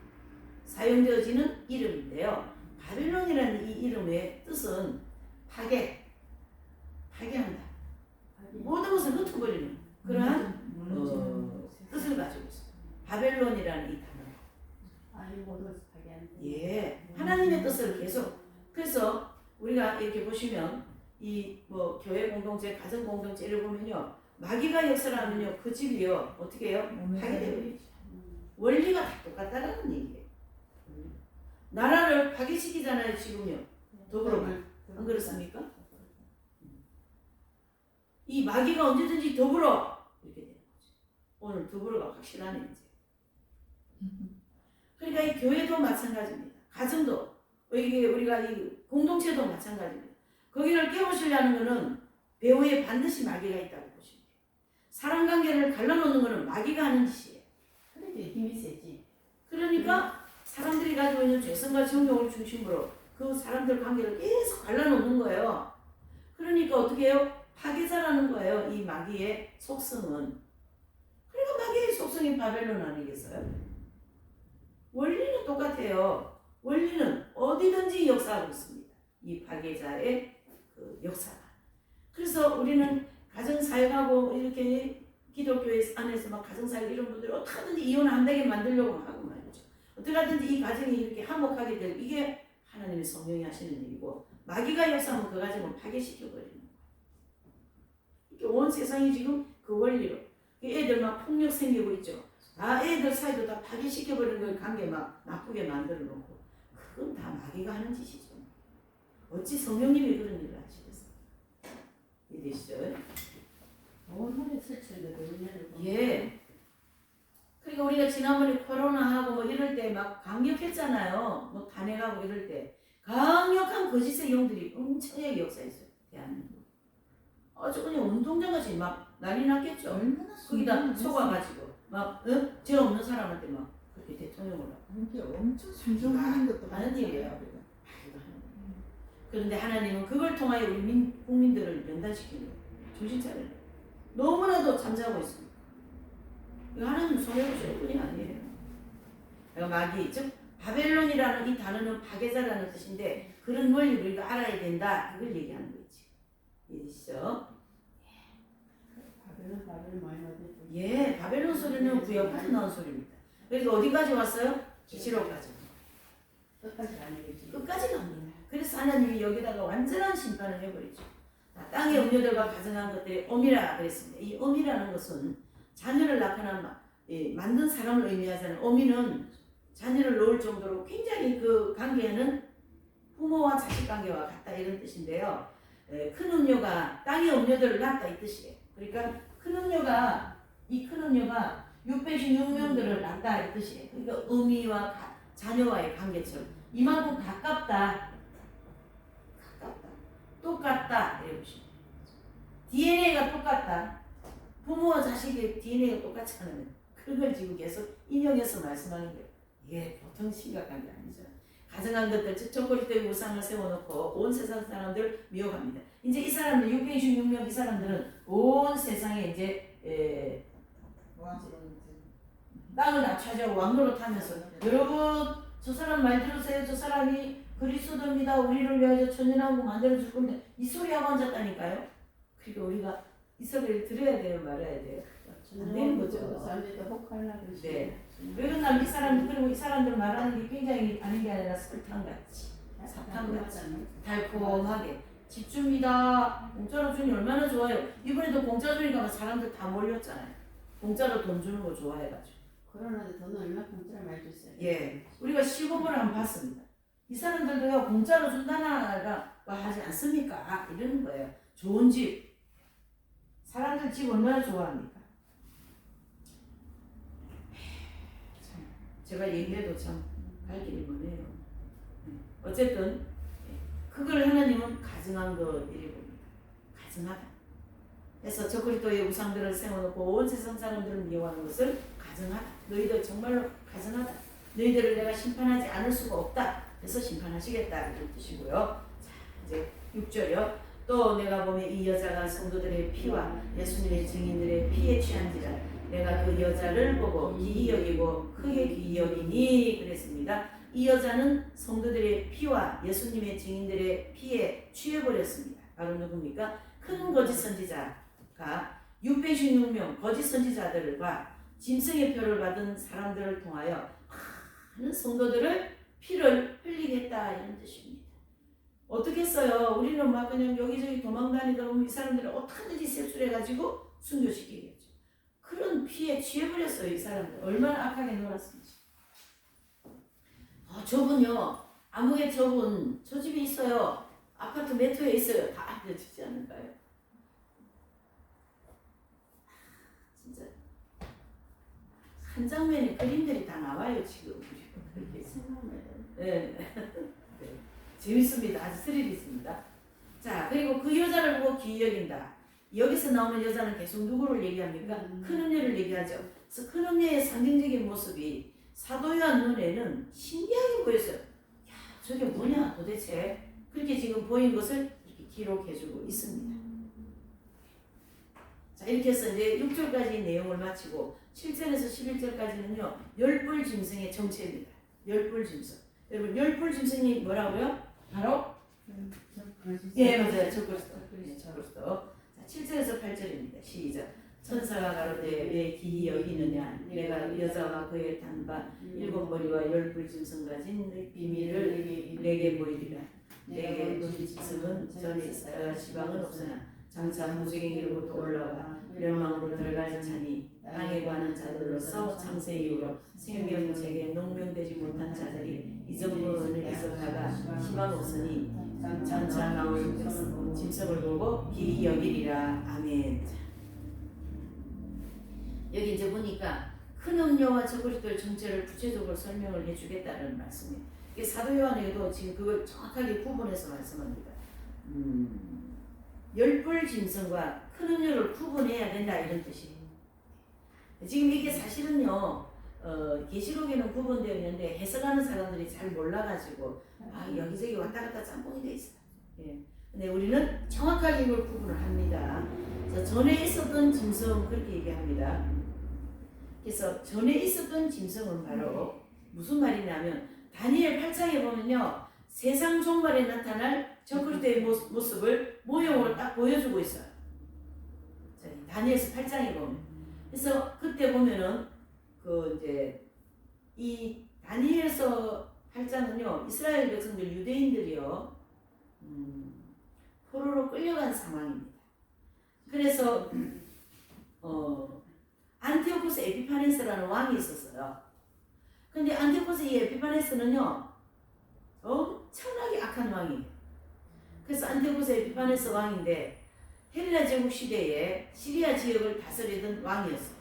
사용되어지는 이름인데요. 바벨론이라는 이 이름의 뜻은 파괴한다. 모든 것을 흩어버리는 그러한 뜻을 가지고 있습니다. 바벨론이라는 이 단어. 아니 모든 것을 파괴하는. 예, 하나님의 뜻을 계속. 그래서 우리가 이렇게 보시면 이 뭐 교회 공동체, 가정 공동체를 보면요, 마귀가 역사를 하면요, 그 집이요 어떻게 해요? 파괴되어버리죠. 원리가 다 똑같다라는 얘기예요. 나라를 파괴시키잖아요 지금요. 더불어. 안 그렇습니까? 이 마귀가 언제든지 더불어 이렇게 되는 거죠. 오늘 더불어가 확실하네 이제. 그러니까 이 교회도 마찬가지입니다. 가정도 이게 우리가 이 공동체도 마찬가지입니다. 거기를 깨우시려는 것은 배후에 반드시 마귀가 있다고 보시면 돼요. 사람 관계를 갈라놓는 것은 마귀가 하는 짓이에요. 그런데 힘이 세지. 그러니까 사람들이 가지고 있는 죄성과 정욕을 중심으로 그 사람들 관계를 계속 갈라놓는 거예요. 그러니까 어떻게 해요? 파괴자라는 거예요. 이 마귀의 속성은. 그러니까 마귀의 속성이 바벨론 아니겠어요? 원리는 똑같아요. 원리는 어디든지 역사하고 있습니다. 이 파괴자의 그 역사가. 그래서 우리는 가정사역하고 이렇게 기독교회 안에서 막 가정사역 이런 분들이 어떻게든지 이혼 안 되게 만들려고 하고 말이죠. 어떻게든지 이 가정이 이렇게 화목하게 되고 이게 하나님의 성령이 하시는 일이고 마귀가 역사하면 그 가정을 파괴시켜버리는 거예요. 이렇게 온 세상이 지금 그 원리로 애들 막 폭력 생기고 있죠. 다 애들 사이도 다 파괴시켜버리는 거예요. 관계 막 나쁘게 만들어 놓고. 그건 다 마귀가 하는 짓이죠. 어찌 성령님이 그런 일을 하시겠어요? 이해되시죠? 오늘의 설치를 의미하는. 예. 그러니까 우리가 지난번에 코로나하고 뭐 이럴 때 막 강력했잖아요. 뭐 탄핵하고 이럴 때 강력한 거짓의 영들이 엄청나게 역사했어요. 대한민국. 아주 그냥 운동장같이 막 난리 났겠죠. 얼마나 거기다 속아가지고 막 죄 없는 사람한테 막 그렇게 대통령을 하고. 이게 엄청 순종하는 것도 하는 일이에요. 우리가. 그런데 하나님은 그걸 통하여 우리 국민들을 연단시키는 거예요. 정신 차려요. 너무나도 잠자고 있습니다. 이거 하나님 손해 보실 뿐이 아니에요. 그러니까 마귀, 즉 바벨론이라는 이 단어는 파괴자라는 뜻인데 그런 원리를 우리가 알아야 된다. 그걸 얘기하는 거지. 이해되시죠? 바벨론 많이 얻었죠. 예, 바벨론 소리는 구약부터 나온 소리입니다. 그래서 어디까지 왔어요? 기시록까지. 끝까지 안 되겠지. 끝까지 갑니다. 그래서 하나님이 여기다가 완전한 심판을 해버리죠. 땅의 음료들과 가정한 것들의 어미라 그랬습니다. 이 어미라는 것은 자녀를 낳거나 만든 사람을 의미하잖아요. 어미는 자녀를 놓을 정도로 굉장히 그 관계는 부모와 자식 관계와 같다 이런 뜻인데요. 큰 음료가 땅의 음료들을 낳다 이 뜻이에요. 그러니까 큰 음료가 616명들을 낳다 이 뜻이에요. 그러니까 어미와 자녀와의 관계처럼 이만큼 가깝다. 똑같다. 이렇게 보시면 DNA가 똑같다. 부모와 자식의 DNA가 똑같지 않으면 그걸 지금 계속 인용해서 말씀하는 거예요. 이게 보통 심각한 게 아니죠. 가정한 것들, 적그리스도의 우상을 세워놓고 온 세상 사람들 미혹합니다. 이제 이 사람들 626명 이 사람들은 온 세상에 이제 땅을 낮춰져 왕노릇 하면서 여러분 저 사람 말 들으세요. 저 사람이 그리스도입니다. 우리를 위하여 천년왕국 만들어줄 겁니다. 이 소리 하고 앉았다니까요. 그러니까 우리가 이 소리를 들어야 돼요, 말아야 돼요. 안 되는 거죠. 사람들도 혹하려고 그러지. 네. 왜 그러냐면 이 사람들 그리고 이 사람들 말하는 게 굉장히 아닌 게 아니라 설탕같이 사탕같이 달콤하게 집줍니다. 공짜로 주니 얼마나 좋아요. 이번에도 공짜 주니까 사람들 다 몰렸잖아요. 공짜로 돈 주는 거 좋아해가지고. 코로나도 돈 얼마 공짜로 많이 줬어요. 예, 우리가 시범을 한번 봤습니다. 이 사람들도요 공짜로 준다나가 하지 않습니까? 이러는 거예요. 좋은 집, 사람들 집 얼마나 좋아합니까? 참, 제가 얘기해도 참 할 길이 머네요. 어쨌든 그걸 하나님은 가증한 것이리 봅니다. 가증하다. 그래서 저 그리스도의 우상들을 세워놓고 온 세상 사람들을 미워하는 것을 가증하다. 너희들 정말로 가증하다. 너희들을 내가 심판하지 않을 수가 없다. 그래서 심판하시겠다 이런 뜻이고요. 자 이제 6절이요. 또 내가 보면 이 여자가 성도들의 피와 예수님의 증인들의 피에 취한지라 내가 그 여자를 보고 기이 여기고 크게 기이 여기니 그랬습니다. 이 여자는 성도들의 피와 예수님의 증인들의 피에 취해버렸습니다. 바로 누굽니까? 큰 거짓 선지자가 616명 거짓 선지자들과 짐승의 표를 받은 사람들을 통하여 많은 성도들을 피를 흘리겠다 이런 뜻입니다. 어떻게 했어요? 우리는 막 그냥 여기저기 도망다니다 보면 이 사람들을 어떻게든지 세출해가지고 순교시키겠죠. 그런 피에 취해버렸어요. 이 사람들 얼마나 악하게 놀았습니까? 저분요 아무개 저분 저 집에 있어요. 아파트 몇 호에 있어요. 다 알려주지 않을까요? 진짜 한 장면에 그림들이 다 나와요 지금. 네. 네. 재밌습니다. 아주 스릴 있습니다. 자 그리고 그 여자를 보고 기이 여긴다. 여기서 나오는 여자는 계속 누구를 얘기합니까? 큰 언니를 얘기하죠. 그래서 큰 언니의 상징적인 모습이 사도 요한 눈에는 신기하게 보였어요. 야 저게 뭐냐 도대체. 그렇게 지금 보인 것을 이렇게 기록해주고 있습니다. 자 이렇게 해서 이제 6절까지 내용을 마치고 7절에서 11절까지는요 열불 짐승의 정체입니다. 열불 짐승. 여러분 열불 짐승이 뭐라고요? 바로 예 맞아요. 적그리스도. 7절에서 8절입니다. 시작. 천사가 가로되 왜 기이 여기느냐 내가 여자와 그의 단바 7머리와 열불 짐승 가진 비밀을 내게 보이리라. 내게 그 짐승은 전에 있어야 지방은 없으나 장차 무지개로부터 올라와 멸망으로 들어갈 자니 땅에 관한 자들로서 창세 이후로 생명책에 농명되지 못한 자들이 이전부를 있었다가 희망 없으니 장차 나올 짐승을 보고 기이 여기리라. 아멘. 여기 이제 보니까 큰 음료와 저그리스도의 정체를 구체적으로 설명을 해주겠다는 말씀이에요. 사도 요한에도 지금 그걸 정확하게 구분해서 말씀합니다. 열불 짐승과 큰 음료를 구분해야 된다 이런 뜻이에요. 지금 이게 사실은요 계시록에는 구분되어 있는데 해석하는 사람들이 잘 몰라가지고 여기저기 왔다 갔다 짬뽕이 돼 있어요. 예. 근데 우리는 정확하게 이걸 구분을 합니다. 그래서 전에 있었던 짐승 그렇게 얘기합니다. 그래서 전에 있었던 짐승은 바로 무슨 말이냐면 다니엘 8장에 보면요 세상 종말에 나타날 적그리스도의 모습을 모형으로 딱 보여주고 있어요. 다니엘서 8장에 보면. 그래서 그때 보면은 그 이제 이 다니엘서 8장은요 이스라엘 백성들 유대인들이요 포로로 끌려간 상황입니다. 그래서 안티오코스 에피파네스라는 왕이 있었어요. 근데 안티오코스 이 에피파네스는요 엄청나게 악한 왕이에요. 그래서 안티오코스 에피파네스 왕인데 헬라 제국 시대에 시리아 지역을 다스리던 왕이었어요.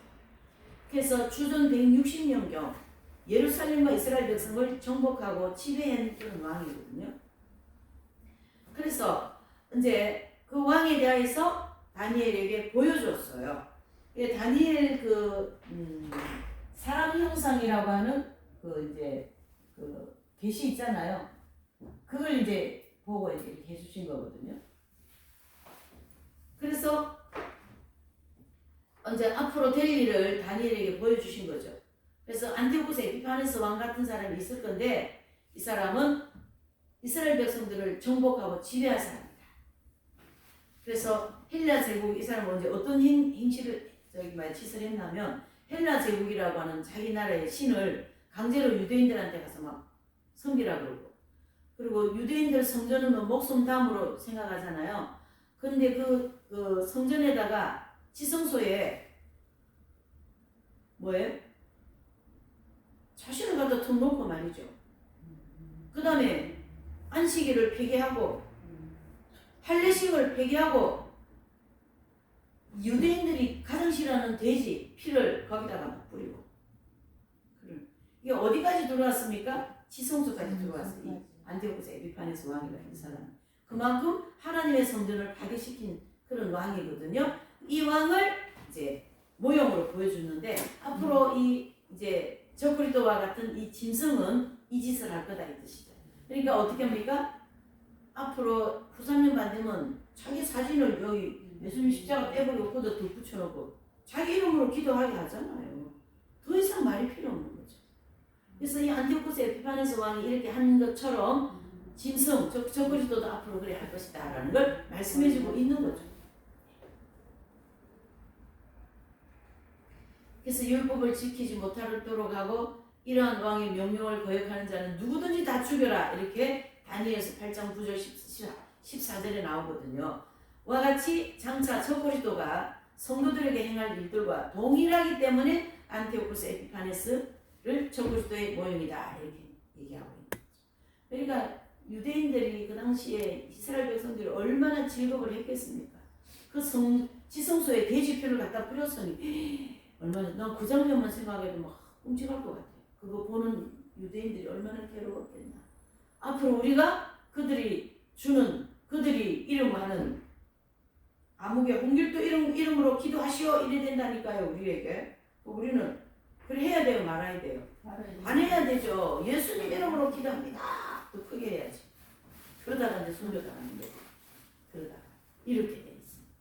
그래서 주전 160년경 예루살렘과 이스라엘 백성을 정복하고 지배했던 왕이거든요. 그래서 이제 그 왕에 대해서 다니엘에게 보여줬어요. 다니엘 사람 형상이라고 하는 이제 계시 있잖아요. 그걸 이제 보고 이제 해주신 거거든요. 그래서 이제 앞으로 될 일을 다니엘에게 보여주신 거죠. 그래서 안티오코스 에피파네스 왕 같은 사람이 있을 건데 이 사람은 이스라엘 백성들을 정복하고 지배할 사람이다. 그래서 헬라 제국 이 사람은 이제 어떤 행실을 짓을 했냐면 헬라 제국이라고 하는 자기 나라의 신을 강제로 유대인들한테 가서 막 섬기라 그러고 그리고 유대인들 성전은 뭐 목숨 담으로 생각하잖아요. 근데 그 성전에다가 지성소에 뭐예요? 자신을 갖다 돈 놓고 말이죠. 그 다음에 안식일을 폐기하고 할례식을 폐기하고 유대인들이 가장 싫어하는 돼지 피를 거기다가 막 뿌리고 이게 어디까지 들어왔습니까? 지성소까지 들어왔어요. 이 안티오코스 에피파네스 왕이라는 사람. 그만큼 하나님의 성전을 파괴시킨 그런 왕이거든요. 이 왕을 이제 모형으로 보여주는데 앞으로 이 이제 저그리도와 같은 이 짐승은 이 짓을 할 거다 이 뜻이죠. 그러니까 어떻게 합니까? 앞으로 후삼년 반되면 자기 사진을 여기 예수님 십자가 떼버리고 거기다 덧 붙여놓고 자기 이름으로 기도하게 하잖아요. 더 이상 말이 필요 없는 거죠. 그래서 이 안티오코스 에피파네스 왕이 이렇게 한 것처럼 짐승, 저 그리스도도 앞으로 그래 할 것이다 라는 걸 말씀해주고 있는 거죠. 그래서 율법을 지키지 못하도록 하고 이러한 왕의 명령을 거역하는 자는 누구든지 다 죽여라 이렇게 다니엘서 8장 9절 14절에 나오거든요. 와 같이 장차 저 그리스도가 성도들에게 행할 일들과 동일하기 때문에 안티오코스 에피파네스를 저 그리스도의 모형이다 이렇게 얘기하고 있는 거죠. 그러니까 유대인들이 그 당시에 이스라엘 백성들이 얼마나 즐겁을 했겠습니까? 그 지성소에 돼지표를 갖다 뿌렸으니 얼마나 난 그 장면만 생각해도 막 끔찍할 것 같아요. 그거 보는 유대인들이 얼마나 괴로웠겠나. 앞으로 우리가 그들이 이름하는 아무개 홍길도 이름으로 기도하시오 이래 된다니까요. 우리에게 우리는 그래 해야 돼요 말아야 돼요. 안 해야 되죠. 예수님 이름으로 기도합니다. 또 크게 해야지. 그러다가 이제 순교당하는 거죠. 그러다가 이렇게 돼 있습니다.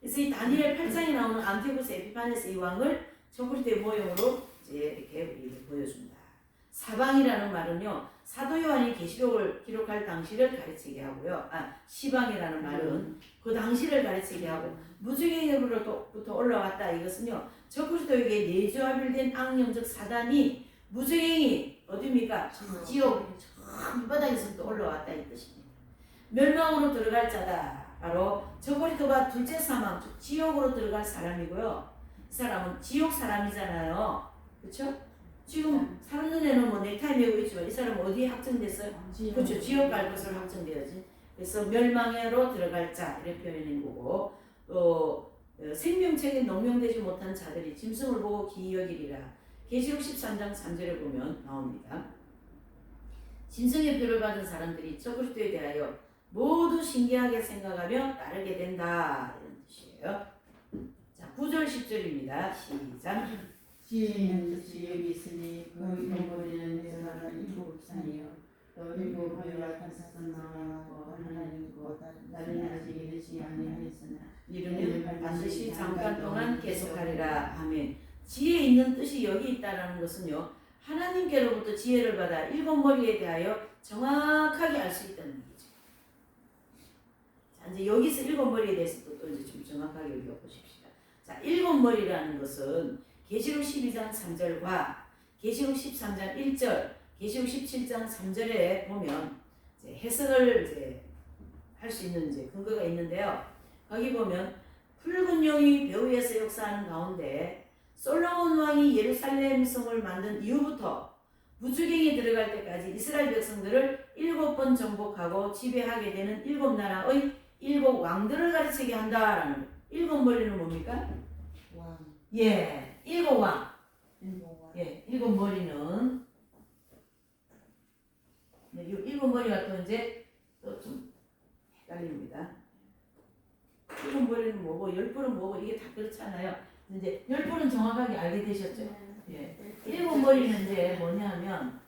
그래서 이 다니엘 8장에 나오는 안티오코스 에피파네스 이 왕을 저그리스도의 모형으로 이제 이렇게 우리에게 보여준다. 사방이라는 말은요 사도 요한이 계시록을 기록할 당시를 가르치게 하고요. 시방이라는 말은 그 당시를 가르치게 하고 무주행으로부터 올라왔다. 이것은요 저그리스도에게 내조합일된 악령적 사단이 무주행이 어디입니까? 지옥 바닥에서부터 올라왔다 이 뜻입니다. 멸망으로 들어갈 자다. 바로 저그리스도가 둘째 사망, 즉 지옥으로 들어갈 사람이고요. 이 사람은 지옥 사람이잖아요. 그렇죠? 지금 사람 눈에는 뭐 넥타이 메고 있지만 이 사람은 어디에 확정됐어요? 그렇죠. 지옥 갈 것으로 확정되어진. 그래서 멸망으로 들어갈 자 이렇게 표현한 거고 생명책에 농명되지 못한 자들이 짐승을 보고 기이 여기리라. 계시록 13장 3절에 보면 나옵니다. 짐승의 표를 받은 사람들이 저 그리스도에 대하여 모두 신기하게 생각하며 따르게 된다 이런 뜻이에요. 자 9절 10절입니다. 시작. 지혜는 지혜가 있으니 그 잃어버리는 회사는 일곱 산이요 또 일곱 회와 탄사선 나왔고 하나님과 나는 아직 이르지 아니하였으나 이르면 반드시 잠깐 동안 계속하리라. 아멘. 지혜 있는 뜻이 여기 있다라는 것은요 하나님께로부터 지혜를 받아 일곱 머리에 대하여 정확하게 알 수 있다는 얘기죠. 자 이제 여기서 일곱 머리에 대해서 또 이제 좀 정확하게 우리가 보십시다. 자 일곱 머리라는 것은 계시록 12장 3절과 계시록 13장 1절, 계시록 17장 3절에 보면 이제 해석을 이제 할 수 있는 이제 근거가 있는데요. 거기 보면 붉은 용이 벼 위에서 역사하는 가운데 솔로몬 왕이 예루살렘 성을 만든 이후부터 무주경에 들어갈 때까지 이스라엘 백성들을 7번 정복하고 지배하게 되는 7나라의 7 왕들을 가르치게 한다라는 거예요. 7 머리는 뭡니까? 왕. 예, 7 왕. 예, 7 머리는 네, 이 7 머리가 또 이제 또 좀 헷갈립니다. 7 머리는 뭐고 10뿔은 뭐고 이게 다 그렇잖아요. 이제 10뿔은 정확하게 알게 되셨죠? 예. 7 머리는 이제 뭐냐면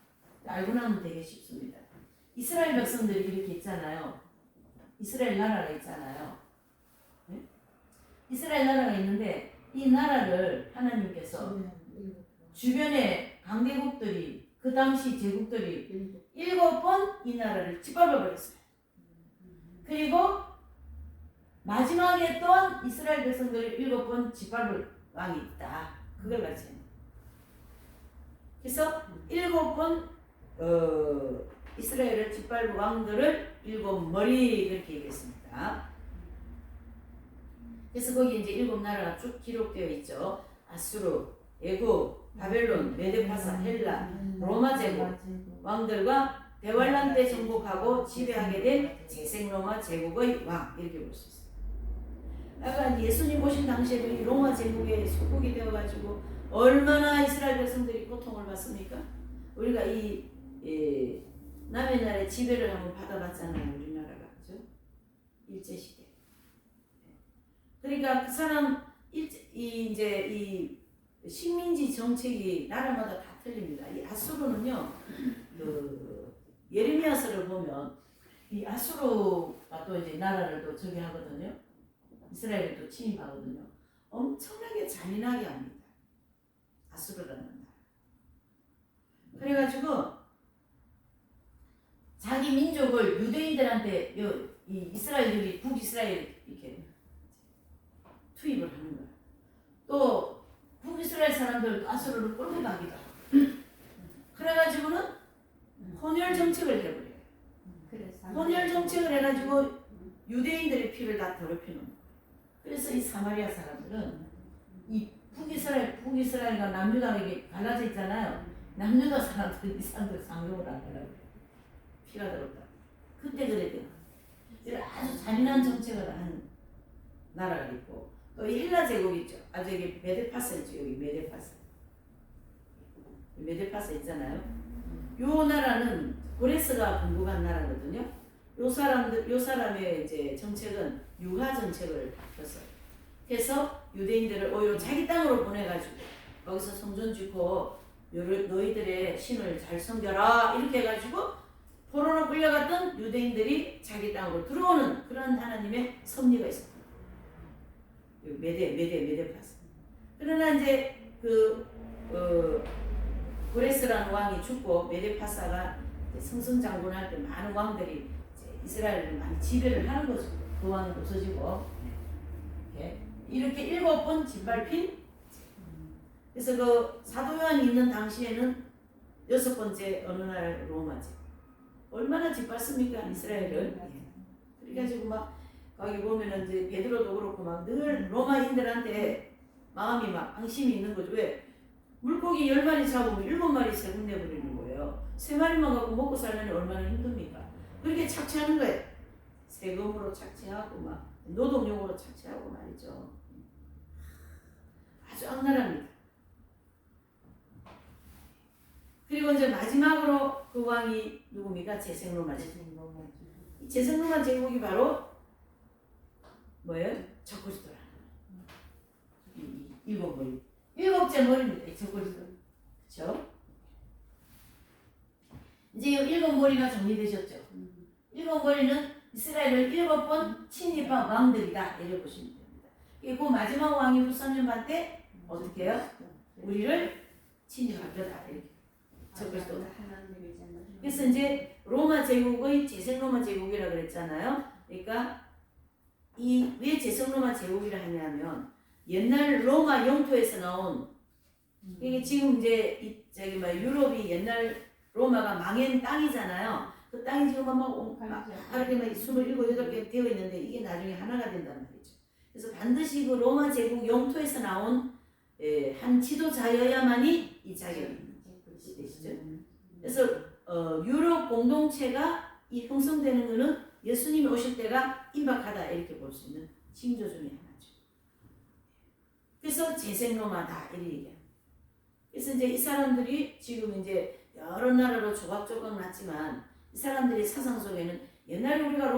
알고 나면 되게 쉽습니다. 이스라엘 백성들이 이렇게 있잖아요. 이스라엘 나라가 있잖아요. 네? 이스라엘 나라가 있는데 이 나라를 하나님께서 주변의 강대국들이 그 당시 제국들이 7번 이 나라를 짓밟아 버렸어요. 그리고 마지막에 또 이스라엘 백성들이 7번 짓밟을 왕이 있다. 그걸 가르쳐요. 그래서 7번 이스라엘을 짓밟은 왕들을 7머리 그렇게 얘기했습니다. 그래서 거기 이제 7나라가 쭉 기록되어 있죠. 아수르, 애굽, 바벨론, 메데파사, 헬라, 로마 제국 왕들과 대환란 때 정복하고 지배하게 된 재생로마 제국의 왕 이렇게 볼 수 있어요. 약간 예수님 오신 당시에도 이 로마 제국의 속국이 되어가지고 얼마나 이스라엘 백성들이 고통을 받습니까? 우리가 이 남의 나라의 지배를 한번 받아봤잖아요, 우리나라가. 그죠? 일제시대. 그러니까 그 사람 이 식민지 정책이 나라마다 다 틀립니다. 이 아수르는요, 그 예레미야서를 보면 이 아수르가 또 이제 나라를 또 저기 하거든요. 이스라엘을 또 침입하거든요. 엄청나게 잔인하게 합니다. 아수르라는 나라. 그래가지고 자기 민족을 유대인들한테 이 이스라엘들이 북이스라엘 이렇게 투입을 하는 거야. 또 북이스라엘 사람들 아수르를 끌고 가기도 하고. 그래가지고는 혼혈 정책을 해버려요. 혼혈 정책을 해가지고 유대인들의 피를 다 더럽히는 거예요. 그래서 이 사마리아 사람들은 이 북이스라엘과 남유다가 이게 갈라져 있잖아요. 남유다 사람들은 이 사람들 상종을 안 하려고 해요. 피가 더럽다. 그때 그랬대요. 아주 잔인한 정책을 한 나라가 있고 또 이 헬라 제국 있죠. 아주 여기 메데파스 있죠. 여기 메데파스 있잖아요. 요 나라는 고레스가 건국한 나라거든요. 요 사람의 이제 정책은 유화 정책을 폈어요. 그래서 유대인들을 오히려 자기 땅으로 보내가지고 거기서 성전 짓고 너희들의 신을 잘 섬겨라 이렇게 해가지고 포로로 끌려갔던 유대인들이 자기 땅으로 들어오는 그런 하나님의 섭리가 있었어요. 메데파스. 그러나 이제 고레스라는 왕이 죽고 메데파사가 승승장구할 때 많은 왕들이 이스라엘을 많이 지배를 하는 거죠. 그 왕이 없어지고 이렇게 7번 짓밟힌. 그래서 그 사도 요한이 있는 당시에는 6번째 어느 나라 로마제. 얼마나 짓밟습니까 이스라엘을. 그래가지고 막 거기 보면은 이제 베드로도 그렇고 막 늘 로마인들한테 마음이 막 앙심이 있는 거죠. 왜? 물고기 10마리 잡으면 7마리 세금 내버리는 거예요. 3마리만 갖고 먹고 살려니 얼마나 힘듭니까? 그렇게 착취하는 거예요. 세금으로 착취하고 막 노동력으로 착취하고 말이죠. 아주 악랄합니다. 그리고 이제 마지막으로 그 왕이 누굽니까? 재생로마 제국. 재생로마 제국이 바로 뭐예요? 적그리스도라는 거예요. 7머리. 7째 머리입니다. 적그리스도. 그렇죠? 이제 7머리가 정리되셨죠? 7머리는 이스라엘을 7번 침입한 왕들이다. 이렇게 보시면 됩니다. 그 마지막 왕이 후삼년반 때 어떻게 해요? 우리를 침입할 거다. 이렇게. 적그리스도. 그래서 이제 로마 제국의 재생로마 제국이라고 그랬잖아요. 그러니까 왜 재생로마 제국이라 하냐면 옛날 로마 영토에서 나온 이게 지금 이제 유럽이 옛날 로마가 망한 땅이잖아요. 그 땅이 지금 막 이렇게 막 27, 8개 되어 있는데 이게 나중에 하나가 된단 말이죠. 그래서 반드시 그 로마 제국 영토에서 나온 한 지도자여야만이 이 자격이 되시죠. 그래서 유럽 공동체가 이 형성되는 것은 예수님이 오실 때가 임박하다 이렇게 볼 수 있는 징조 중에 하나죠. 그래서 재생로마다 이렇게 얘기합니다. 그래서 이제 이 사람들이 지금 이제 여러 나라로 조각조각 났지만 이 사람들의 사상 속에는 옛날에 우리가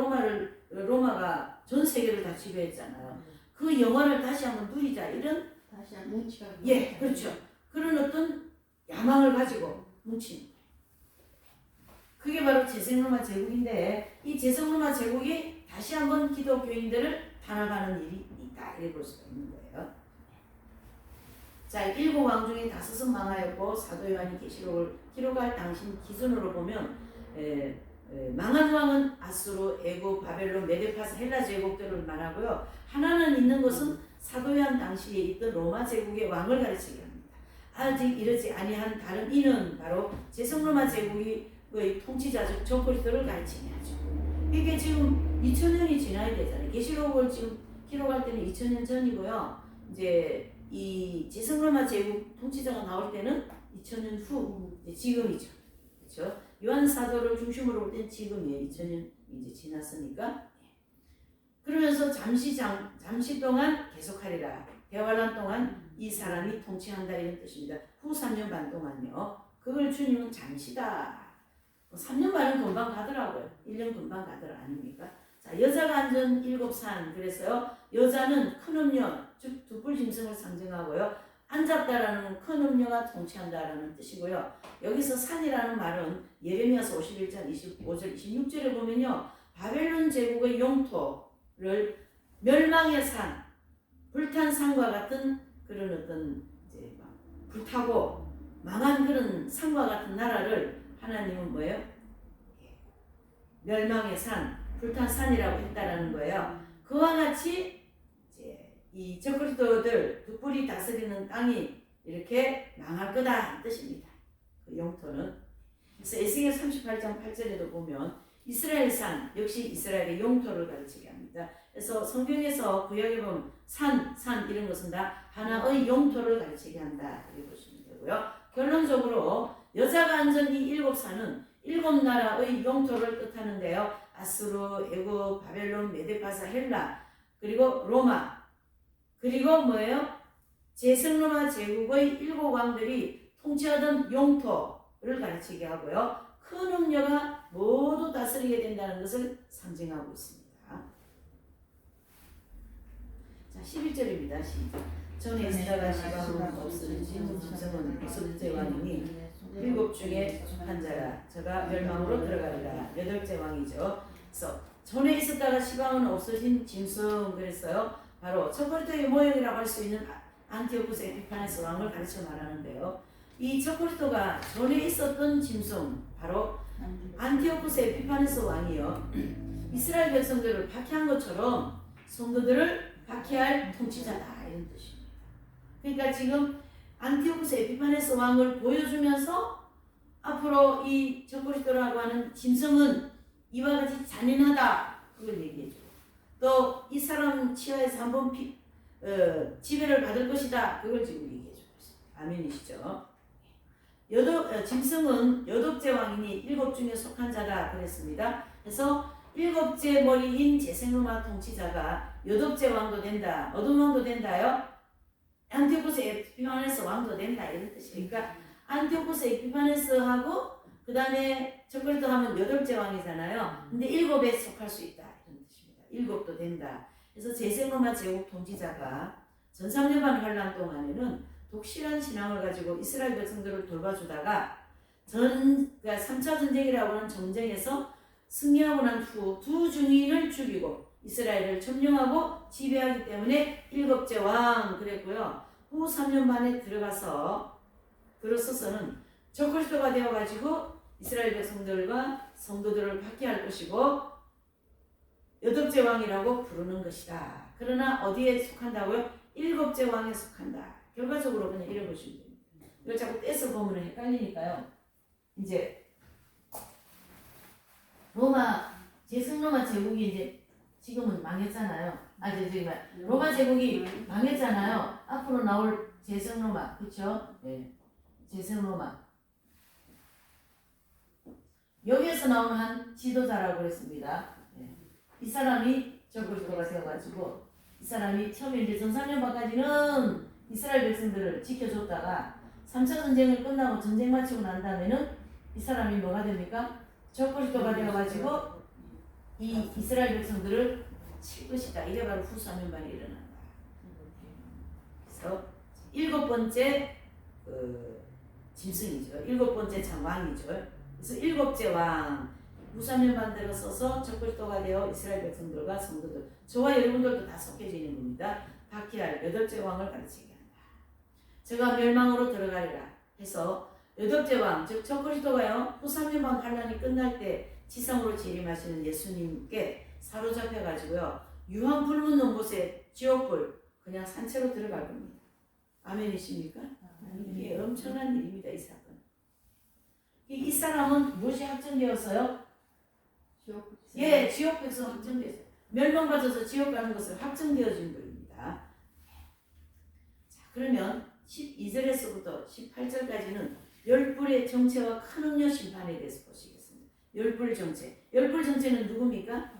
로마가 전 세계를 다 지배했잖아요. 그 영화를 다시 한번 누리자 이런 다시 한번 뭉치가. 예, 그렇죠. 그런 어떤 야망을 가지고 뭉치는 거예요. 그게 바로 재생로마 제국인데 이 재생로마 제국이 다시 한번 기독교인들을 탄압하는 일이 있다 이렇게 볼 수가 있는 거예요. 자, 7왕 중에 5은 망하였고 사도 요한이 계시록을 기록할 당시 기준으로 보면 망한 왕은 아수르, 애굽, 바벨론, 메데파스, 헬라 제국들을 말하고요. 하나는 있는 것은 사도 요한 당시에 있던 로마 제국의 왕을 가르치게 합니다. 아직 이르지 아니한 다른 이는 바로 재생로마 제국의 통치자적 적그리스도를 가르치게 하죠. 이게 지금 2000년이 지나야 되잖아요. 계시록을 지금 기록할 때는 2000년 전이고요. 이제 이 재생로마 제국 통치자가 나올 때는 2000년 후 지금이죠. 그렇죠? 요한 사도를 중심으로 볼 땐 지금이에요. 2000년 이제 지났으니까. 그러면서 잠시 동안 계속하리라. 대환란 동안 이 사람이 통치한다 이런 뜻입니다. 후 3년 반 동안요. 그걸 주님은 잠시다. 3년 반은 금방 가더라고요. 1년 금방 가더라 아닙니까? 자, 여자가 앉은 7산. 그래서요. 여자는 큰 음녀, 즉 두뿔 짐승을 상징하고요. 앉았다라는 큰 음녀가 통치한다라는 뜻이고요. 여기서 산이라는 말은 예레미야서 51장 25절 26절에 보면요. 바벨론 제국의 영토를 멸망의 산, 불탄 산과 같은 그런 어떤 이제 막 불타고 망한 그런 산과 같은 나라를 하나님은 뭐예요? 멸망의 산, 불탄 산이라고 했다라는 거예요. 그와 같이 이제 이 적그리스도들 두 뿔이 다스리는 땅이 이렇게 망할 거다 이 뜻입니다. 그 영토는. 그래서 에스겔 38장 8절에도 보면 이스라엘 산 역시 이스라엘의 영토를 가르치게 합니다. 그래서 성경에서 구약에 보면 산 이런 것은 다 하나의 영토를 가르치게 한다 이렇게 보시면 되고요. 결론적으로 여자가 앉은 이 7산은 7나라의 영토를 뜻하는데요. 아수르, 애굽, 바벨론, 메데파사, 헬라, 그리고 로마, 그리고 뭐예요? 제성로마 제국의 7왕들이 통치하던 영토를 가르치게 하고요. 큰 음녀가 모두 다스리게 된다는 것을 상징하고 있습니다. 자, 11절입니다. 시작. 전에 있다가 시바로는 없어진 짐승은 이스라엘 왕이니 7 중에 속한 자라. 저가 멸망으로 들어가리라. 8째 왕이죠. 그래서 전에 있었다가 시방은 없어진 짐승 그랬어요. 바로 척거리토의 모형이라고 할 수 있는 안티오쿠스 에피파네스 왕을 가르쳐 말하는데요. 이 척거리토가 전에 있었던 짐승 바로 안티오쿠스 에피파네스 왕이요. 이스라엘 백성들을 박해한 것처럼 성도들을 박해할 통치자다 이런 뜻입니다. 그러니까 지금 안티오쿠스 에피파네스 왕을 보여주면서 앞으로 이 척거리토라고 하는 짐승은 이와 같이 잔인하다 그걸 얘기해주고 또 이 사람 치하에서 한번 지배를 받을 것이다 그걸 지금 얘기해주고 있습니다. 아멘이시죠? 짐승은 여독제 왕이니 7 중에 속한 자다 그랬습니다. 그래서 7째 머리인 제생로마 통치자가 여독제 왕도 된다. 어떤 왕도 된다요? 안티오쿠스 에피파네스 왕도 된다 이런 뜻이에요. 그러니까 안티오쿠스 에피파네스하고 그 다음에 척거리토 하면 8째 왕이잖아요. 근데 7에 속할 수 있다 이런 뜻입니다. 7도 된다. 그래서 제생로마 제국 통치자가 전 3년 반 환란 동안에는 독실한 신앙을 가지고 이스라엘 백성들을 돌봐주다가 그러니까 3차 전쟁이라고 하는 전쟁에서 승리하고 난 후 두 중인을 죽이고 이스라엘을 점령하고 지배하기 때문에 7째 왕 그랬고요. 후 3년 만에 들어서서는 적그리스도가 되어가지고 이스라엘 백성들과 성도들을 박해할 것이고 8째 왕이라고 부르는 것이다. 그러나 어디에 속한다고요? 7째 왕에 속한다. 결과적으로 그냥 이런 것입니다. 이걸 자꾸 떼서 보면 헷갈리니까요. 이제 제승로마 제국이 이제 지금은 망했잖아요. 로마 제국이 망했잖아요. 앞으로 나올 제승로마, 그렇죠? 네. 제승로마. 여기에서 나오는 한 지도자라고 했습니다. 네. 이 사람이 적그리스도가 되어가지고 이 사람이 처음에 이제 전 3년 반까지는 이스라엘 백성들을 지켜줬다가 3차 전쟁을 끝나고 전쟁 마치고 난 다음에는 이 사람이 뭐가 됩니까? 적그리스도가 되어가지고 이 이스라엘 백성들을 칠 것이다. 이게 바로 후 3년 반에 일어난다. 그래서 7번째 짐승이죠. 7번째 왕이죠. 그래서 7째 왕 후 3년 반 들어서서 적그리스도가 되어 이스라엘 백성들과 성도들 저와 여러분들도 다 속해지는 겁니다. 박해할 8째 왕을 가르치게 한다. 제가 멸망으로 들어가리라 해서 8째 왕 즉 적그리스도가요 후 3년 반 환란이 끝날 때 지상으로 재림하시는 예수님께 사로잡혀가지고요 유황 불붙는 곳에 지옥불 그냥 산채로 들어갈 겁니다. 아멘이십니까? 이게 엄청난 일입니다. 이 사건. 이 사람은 무엇이 확정되었어요? 예, 지옥 백성 확정되었어요. 멸망받아서 지옥 가는 것을 확정되어진 분입니다. 자, 그러면 12절에서부터 18절까지는 열불의 정체와 큰 음료 심판에 대해서 보시겠습니다. 열불 정체. 열불 정체는 누굽니까?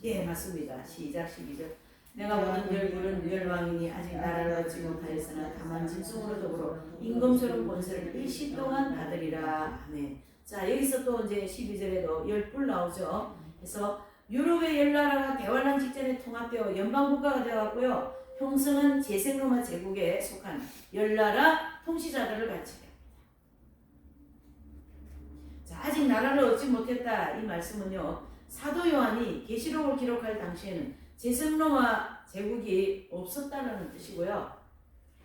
예, 맞습니다. 시작 12절. 내가 보는 열불은 멸망이니 아직 나라를 얻지 못하였으나 다만 짐승으로 더불어 임금처럼 권세를 일시 동안 받으리라. 아멘. 자, 여기서 또 이제 12절에도 열불 나오죠. 그래서 유럽의 열나라가 대환란 직전에 통합되어 연방국가가 되었고요. 형성은 제생로마 제국에 속한 열나라 통치자들을 가지게 합니다. 자, 아직 나라를 얻지 못했다. 이 말씀은요. 사도 요한이 계시록을 기록할 당시에는 제생로마 제국이 없었다는 뜻이고요.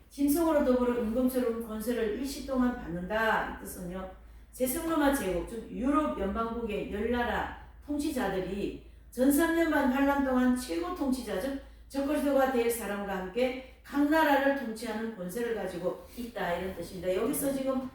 짐승으로 더불어 임금처럼 권세를 일시 동안 받는다. 이 뜻은요. 제생로마 제국, 즉 유럽 연방국의 열나라 통치자들이 전 3년반 환란 동안 최고 통치자, 즉 적그리스도가 될 사람과 함께 각 나라를 통치하는 권세를 가지고 있다 이런 뜻입니다. 여기서 지금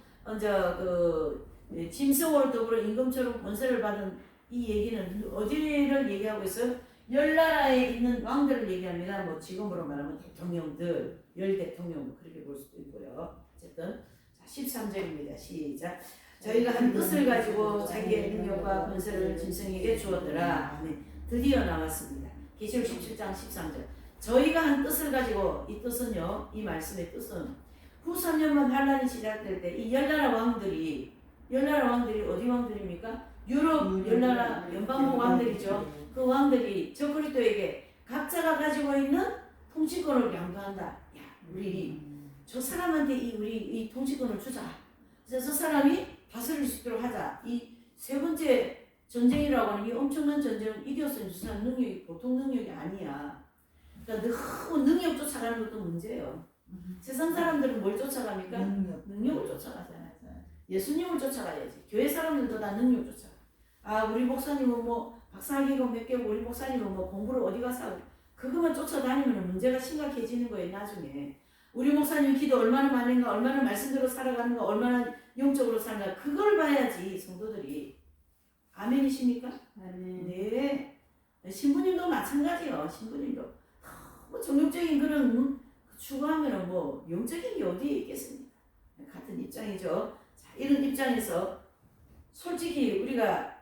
짐승으로 더불어 임금처럼 권세를 받은 이 얘기는 어디를 얘기하고 있어요? 열나라에 있는 왕들을 얘기합니다. 뭐 지금으로 말하면 대통령들, 열 대통령 그렇게 볼 수도 있고요. 어쨌든 자, 13절입니다. 시작. 저희가 한 뜻을 가지고 자기의 능력과 권세를 짐승에게 주었더라. 아멘. 드디어 나왔습니다. 계시록 17장 13절. 저희가 한 뜻을 가지고, 이 뜻은요, 이 말씀의 뜻은 후 3년만 환란이 시작될 때 이 열나라 왕들이 어디 왕들입니까? 유럽 열나라 연방국 왕들이죠. 그 왕들이 적그리스도에게 각자가 가지고 있는 통치권을 양도한다. 야, 우리 저 사람한테 우리 이 통치권을 주자. 그래서 저 사람이 다스릴 수 있도록 하자. 이 세 번째 전쟁이라고 하는 이 엄청난 전쟁을 이겼으니 저 사람 능력이 보통 능력이 아니야. 그러니까 너무 능력 쫓아가는 것도 문제예요. 세상 사람들은 뭘 쫓아갑니까? 능력을 쫓아가잖아요. 예수님을 쫓아가야지. 교회 사람들도 다 능력 쫓아가. 아, 우리 목사님은 뭐 박사학위가 몇 개고 우리 목사님은 뭐 공부를 어디 가서 하고 그것만 쫓아다니면 문제가 심각해지는 거예요. 나중에 우리 목사님 기도 얼마나 많은가, 얼마나 말씀대로 살아가는가, 얼마나 영적으로 사는가, 그걸 봐야지 성도들이. 아멘이십니까? 아멘. 네. 신부님도 마찬가지요. 신부님도 뭐 정욕적인 그런 추구하면은 뭐 영적인 게 어디에 있겠습니까? 같은 입장이죠. 자, 이런 입장에서 솔직히 우리가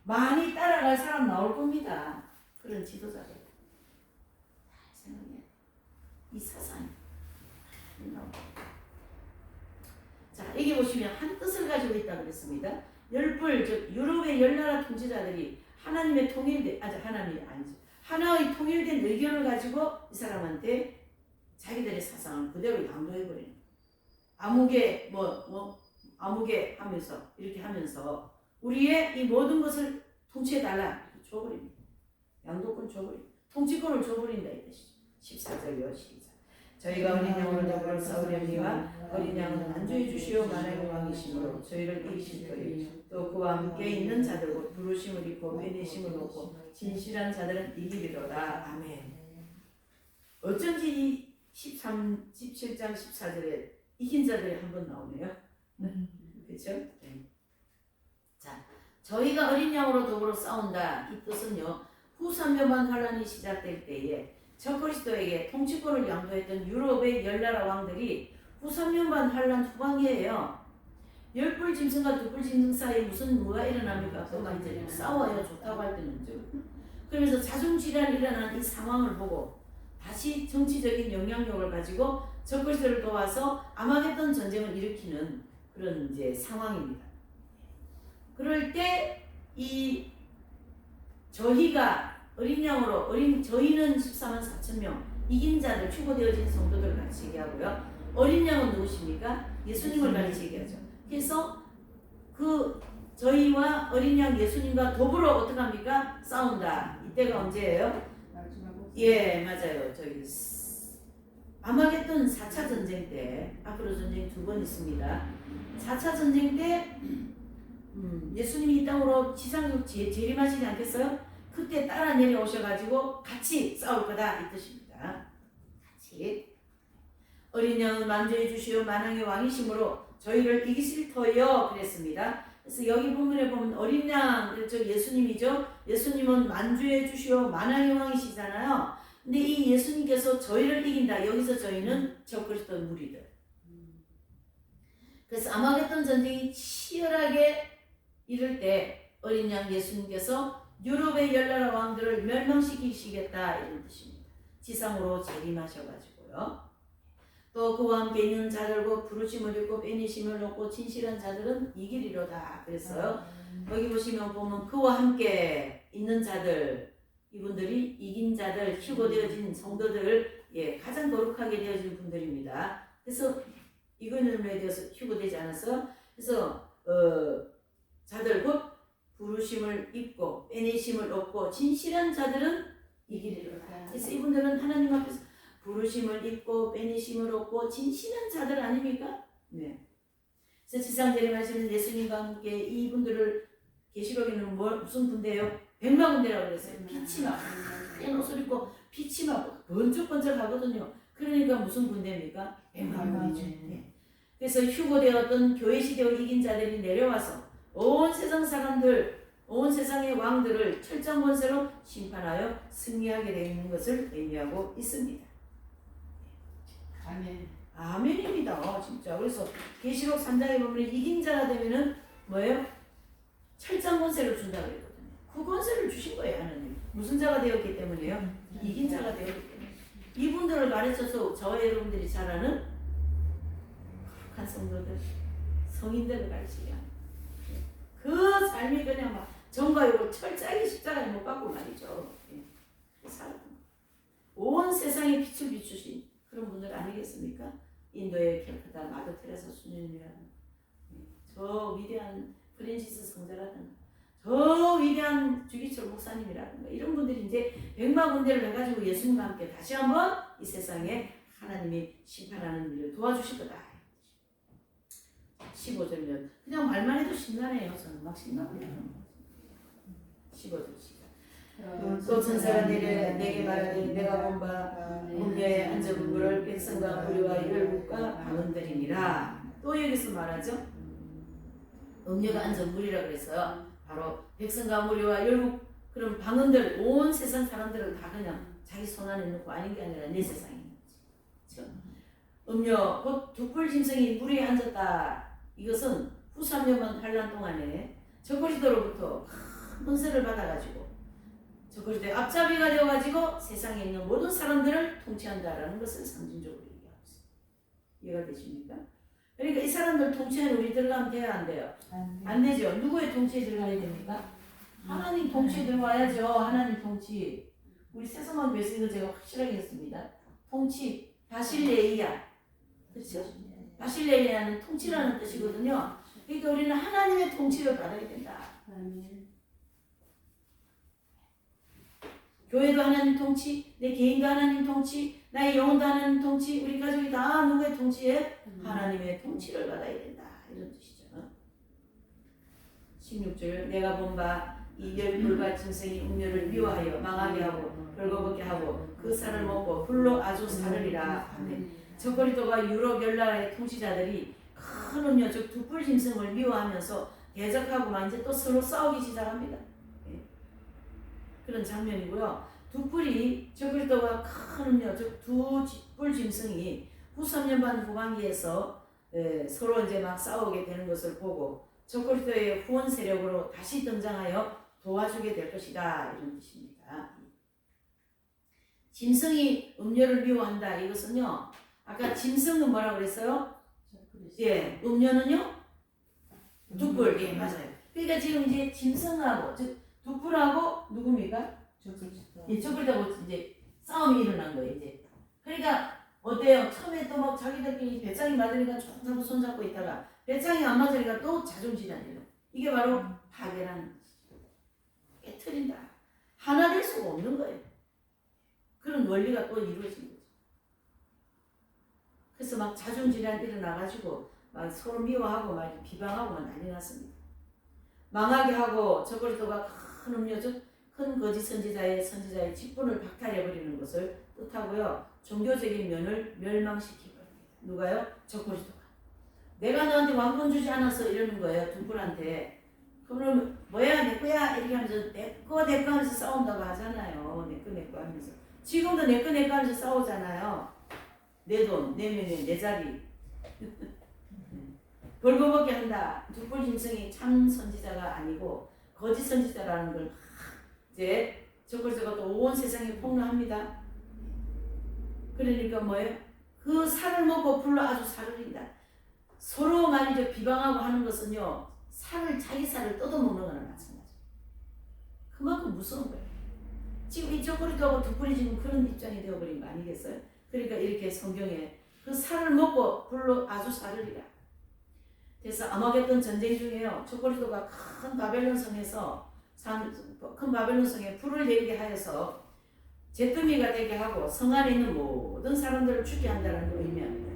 많이 따라갈 사람 나올 겁니다. 그런 지도자들. 생각해. 이 사상이. 자, 여기 보시면 한 뜻을 가지고 있다고 그랬습니다. 열불, 즉 유럽의 열나라 통치자들이 하나님의 통일된, 하나님이 아니죠. 하나의 통일된 의견을 가지고 이 사람한테 자기들의 사상을 그대로 양도해버리는. 아무개 아무개 하면서 이렇게 하면서 우리의 이 모든 것을 통치해달라 줘버립니다. 양도권 줘버립니다. 통치권을 줘버린다 이 뜻이죠. 14절이요. 시작. 저희가 어린 양으로 더불어 싸우려니와 어린 양은 안주해 주시오 만왕의 왕이시므로 저희를 이기실 터이요 또 그와 함께 있는 자들고 부르심을 입고 빼내심을 얻고 진실한 자들은 이기리로다. 아멘. 어쩐지 이 17장 14절에 이긴 자들이 한 번 나오네요. 그렇죠? 네. 자, 저희가 어린 양으로 더불어 싸운다. 이 뜻은요. 후 3년만 환란이 시작될 때에 적그리스도에게 통치권을 양도했던 유럽의 열나라 왕들이 후 3년반 환란 후반기에요. 열불 짐승과 두불 짐승 사이에 무슨 뭐가 일어납니까? 그만 이제 싸워요. 좋다고 할 때는 좀. 그러면서 자중질환이 일어나는 이 상황을 보고 다시 정치적인 영향력을 가지고 적그리스도를 도와서 아마겟돈 전쟁을 일으키는 그런 이제 상황입니다. 그럴 때 이 저희가 어린 양으로 저희는 14만 4천 명 이긴 자들 추구되어진 성도들 같이 얘기하고요. 어린 양은 누구십니까? 예수님을 같이 얘기하죠. 그래서 그 저희와 어린 양 예수님과 더불어 어떻게 합니까? 싸운다. 이때가 언제예요? 예, 맞아요. 저희 아마겟돈 4차 전쟁 때, 앞으로 전쟁 2번 있습니다. 4차 전쟁 때 예수님이 이 땅으로 지상으로 재림하시지 않겠어요? 그때 따라 내려오셔가지고 같이 싸울 거다 이 뜻입니다. 같이. 어린 양은 만주해 주시오 만왕의 왕이심으로 저희를 이기실 터요 그랬습니다. 그래서 여기 본문에 보면 어린 양, 즉 예수님이죠. 예수님은 만주해 주시오 만왕의 왕이시잖아요. 근데 이 예수님께서 저희를 이긴다. 여기서 저희는 적그리스도 무리들. 그래서 아마겟돈 전쟁이 치열하게 이를 때 어린 양 예수님께서 유럽의 열나라 왕들을 멸망시키시겠다 이런 뜻입니다. 지상으로 재림하셔가지고요. 또 그와 함께 있는 자들과 부르심을 입고 빼니심을 얻고 진실한 자들은 이기리로다 그랬어요. 여기 보시면 그와 함께 있는 자들, 이분들이 이긴 자들, 휴거되어진 성도들, 가장 거룩하게 되어진 분들입니다. 그래서 이거에 대해서 휴거되지 않았어요. 그래서 자들 곧 부르심을 입고 빼내심을 얻고 진실한 자들은 이기리로다. 그래서 이분들은 하나님 앞에서 부르심을 입고 빼내심을 얻고 진실한 자들 아닙니까? 네. 그래서 지상 재림하시는 예수님과 함께 이분들을 계시록에는 무슨 군대예요? 백마군대라고 그랬어요. 빛이 막 하얀 옷을 입고 빛이 막 번쩍번쩍 하거든요. 그러니까 무슨 군대입니까? 백마군이죠. 네. 그래서 휴거되었던 교회 시대의 이긴 자들이 내려와서 온 세상 사람들, 온 세상의 왕들을 철장 권세로 심판하여 승리하게 되어 있는 것을 의미하고 있습니다. 아멘. 아멘입니다. 진짜. 그래서 계시록 3장에 보면 이긴 자가 되면은 뭐예요? 철장 권세를 준다 그랬거든요. 그 권세를 주신 거예요, 하나님. 무슨 자가 되었기 때문이에요? 이긴 자가 되었기 때문에. 이분들을 가르쳐서 저와 여러분들이 잘 아는 거룩한 성도들, 성인들을 가르치게 합니다. 그 삶이 그냥 막 정과 욕을 철저하게 십자가에 못 박고 말이죠. 온 세상에 빛을 비추신 그런 분들 아니겠습니까? 인도의 캘커타 마더 테레사 수녀님이라는 저 위대한 프랜시스 성자라든가 저 위대한 주기철 목사님이라든가 이런 분들이 이제 백마군대를 해가지고 예수님과 함께 다시 한번 이 세상에 하나님이 심판하는 일을 도와주실 거다. 15절면 그냥 말만 해도 신나네요. 저는 막 신나고요. 15절 시작. 또 천사가 내게 말하되 내가 본 바 음녀에 앉아 부부를 백성과 무리와 열국과 방언들이니라. 또 여기서 말하죠. 음녀가 앉아 무리라 그랬어요. 바로 백성과 무리와 열국 그런 방언들 온 세상 사람들은 다 그냥 자기 손 안에 넣고 아닌 게 아니라 내 세상에 있는 거지. 음녀 곧 두뿔 짐승이 무리에 앉았다. 이것은 후 3년만 환란 동안에 저그리스도로부터 큰 권세를 받아가지고 저그리스도의 앞잡이가 되어가지고 세상에 있는 모든 사람들을 통치한다라는 것을 상징적으로 얘기하고 있습니다. 이해가 되십니까? 그러니까 이 사람들 통치에 우리 들어가면 돼야 안 돼요? 안 되죠. 누구의 통치에 들어가야 됩니까? 하나님 통치에 들어가야죠. 하나님 통치. 우리 세상만 교회에서 제가 확실하게 했습니다. 통치, 바실레이야. 그렇죠? 바실레이아는 통치라는 뜻이거든요. 그러니까 우리는 하나님의 통치를 받아야 된다. 교회도 하나님 통치, 내 개인도 하나님 통치, 나의 영혼도 하나님 통치, 우리 가족이 다 누구의 통치에? 하나님의 통치를 받아야 된다. 이런 뜻이죠. 16절 내가 본 바 이 열불과 짐승이 음료를 미워하여 망하게 하고 벌거벗게 하고 그 살을 먹고 불로 아주 사르리라. 아멘. 저그리스도가 유럽 열나라의 통치자들이 큰 음료 즉 두뿔 짐승을 미워하면서 대적하고 막 이제 또 서로 싸우기 시작합니다. 그런 장면이고요. 두뿔이 저그리스도가 큰 음료 즉 두뿔 짐승이 후 3년 반 후반기에서 서로 이제 막 싸우게 되는 것을 보고 저그리스도의 후원 세력으로 다시 등장하여 도와주게 될 것이다 이런 뜻입니다. 짐승이 음료를 미워한다 이것은요. 아까 짐승은 뭐라고 그랬어요? 예, 음료는요? 두뿔. 예, 맞아요. 그러니까 지금 이제 짐승하고 즉 두뿔하고 누굽니까? 예, 저그리스도하고 이제 싸움이 일어난 거예요. 이제 그러니까 어때요? 처음에 또 막 자기들끼리 배짱이 맞으니까 조금 손잡고 있다가 배짱이 안 맞으니까 또 자존질환이에요. 이게 바로 파괴라는 것이죠. 깨트린다. 하나 될 수가 없는 거예요. 그런 원리가 또 이루어진 거죠. 그래서 막 자존질환 일어나가지고 막 서로 미워하고 막 비방하고 막 난리 났습니다. 망하게 하고 저그리스도가 큰 음료죠. 큰 거짓 선지자의 직분을 박탈해버리는 것을 뜻하고요. 종교적인 면을 멸망시키고 누가요? 저그리스도가. 내가 너한테 왕권 주지 않아서 이러는 거예요. 두뿔한테. 그러면 뭐야 내 거야 이렇게 하면서 내거 하면서 싸운다고 하잖아요. 내거 하면서. 지금도 내거 하면서 싸우잖아요. 내 돈, 내 명예, 내 자리. 벌거벗게 한다. 두뿔짐승이 참 선지자가 아니고 거짓 선지자라는 걸 이제 저걸 또 온 세상에 폭로합니다. 그러니까 뭐예요? 그 살을 먹고 불로 아주 살을 흘린다. 서로 말이죠 비방하고 하는 것은요 자기 살을 뜯어먹는 거나 마찬가지. 그만큼 무서운 거예요. 지금 이 저고리도하고 두뿔이 지금 그런 입장이 되어버린 거 아니겠어요? 그러니까 이렇게 성경에 그 살을 먹고 불로 아주 살을 흘리라. 그래서 아마겟돈 전쟁 중에요 저고리도가 큰 바벨론 성에서 큰 바벨론 성에 불을 내리게 하여서 잿더미가 되게 하고 성 안에 있는 모든 사람들을 죽게 한다는 걸 의미합니다.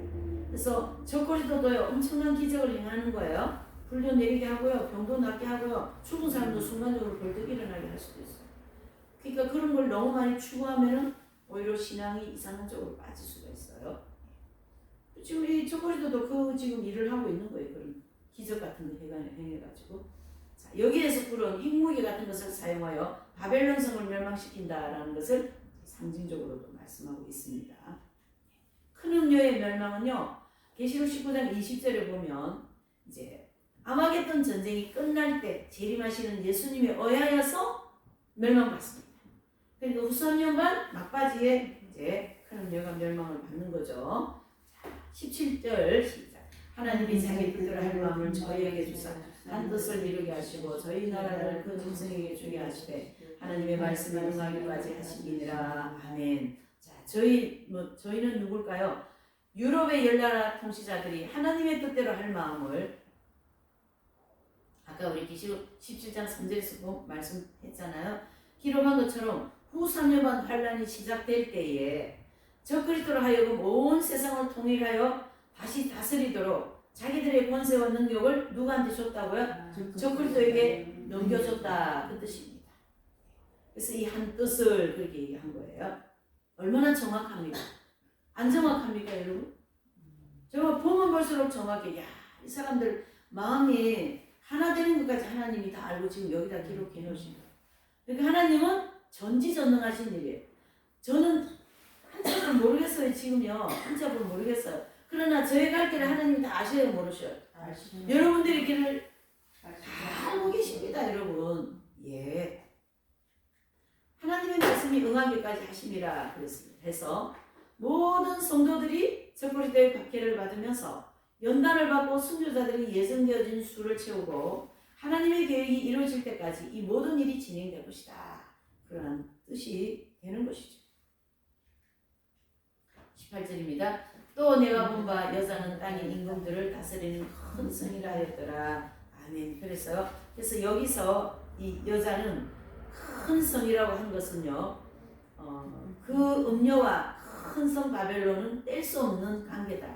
그래서 저고리도도요 엄청난 기적을 행하는 거예요. 불도 내리게 하고요, 병도 낫게 하고요, 죽은 사람도 순간적으로 벌떡 일어나게 할 수도 있어요. 그러니까 그런 걸 너무 많이 추구하면은 오히려 신앙이 이상한 쪽으로 빠질 수가 있어요. 지금 이 저고리도도 그 지금 일을 하고 있는 거예요. 그런 기적 같은 거 행해가지고. 자, 여기에서 불은 핵무기 같은 것을 사용하여 바벨론 성을 멸망시킨다라는 것을 상징적으로도 말씀하고 있습니다. 큰 음료의 멸망은요, 계시록 19장 20절에 보면 이제 아마겟돈 전쟁이 끝날 때 재림하시는 예수님에 의하여서 멸망받습니다. 그러니까 후삼년간 막바지에 이제 큰 음료가 멸망을 받는 거죠. 자, 17절 시작. 하나님이 자기 뜻대로 할 마음을 저희에게 주사 한 뜻을 이루게 하시고 저희 나라를 그 짐승에게 주게 하시되 하나님의 말씀에 응하기까지 하시니라. 아멘. 자, 저희는 누굴까요? 유럽의 열나라 통치자들이 하나님의 뜻대로 할 마음을 아까 우리 계시록 17장 3절에서 말씀했잖아요. 기록한 것처럼 후 3년간 환란이 시작될 때에 적그리스도로 하여금 온 세상을 통일하여 다시 다스리도록 자기들의 권세와 능력을 누구한테 줬다고요? 적그리스도에게 넘겨줬다 그 뜻입니다. 그래서 이 한 뜻을 그렇게 얘기한 거예요. 얼마나 정확합니까? 안 정확합니까 여러분? 정말 보면 볼수록 정확해. 야, 이 사람들 마음이 하나 되는 것까지 하나님이 다 알고 지금 여기다 기록해 놓으신 거예요. 그러니까 하나님은 전지전능하신 일이에요. 저는 한참을 모르겠어요. 지금요. 한참을 모르겠어요. 그러나 저의 갈 길을 하나님이 다 아셔요, 모르셔요? 여러분들의 길을 다 알고 계십니다, 여러분. 예. 하나님의 말씀이 응하기까지 하심이라 그래서 모든 성도들이 적그리스도의 박해를 받으면서 연단을 받고 순교자들이 예정되어진 수를 채우고 하나님의 계획이 이루어질 때까지 이 모든 일이 진행될 것이다. 그러한 뜻이 되는 것이죠. 18절입니다. 또 내가 본 바 여자는 땅의 임금들을 다스리는 큰 성이라 하였더라. 아멘. 그래서 여기서 이 여자는 큰 성이라고 한 것은요. 그 음녀와 큰 성 바벨론은 뗄 수 없는 관계다.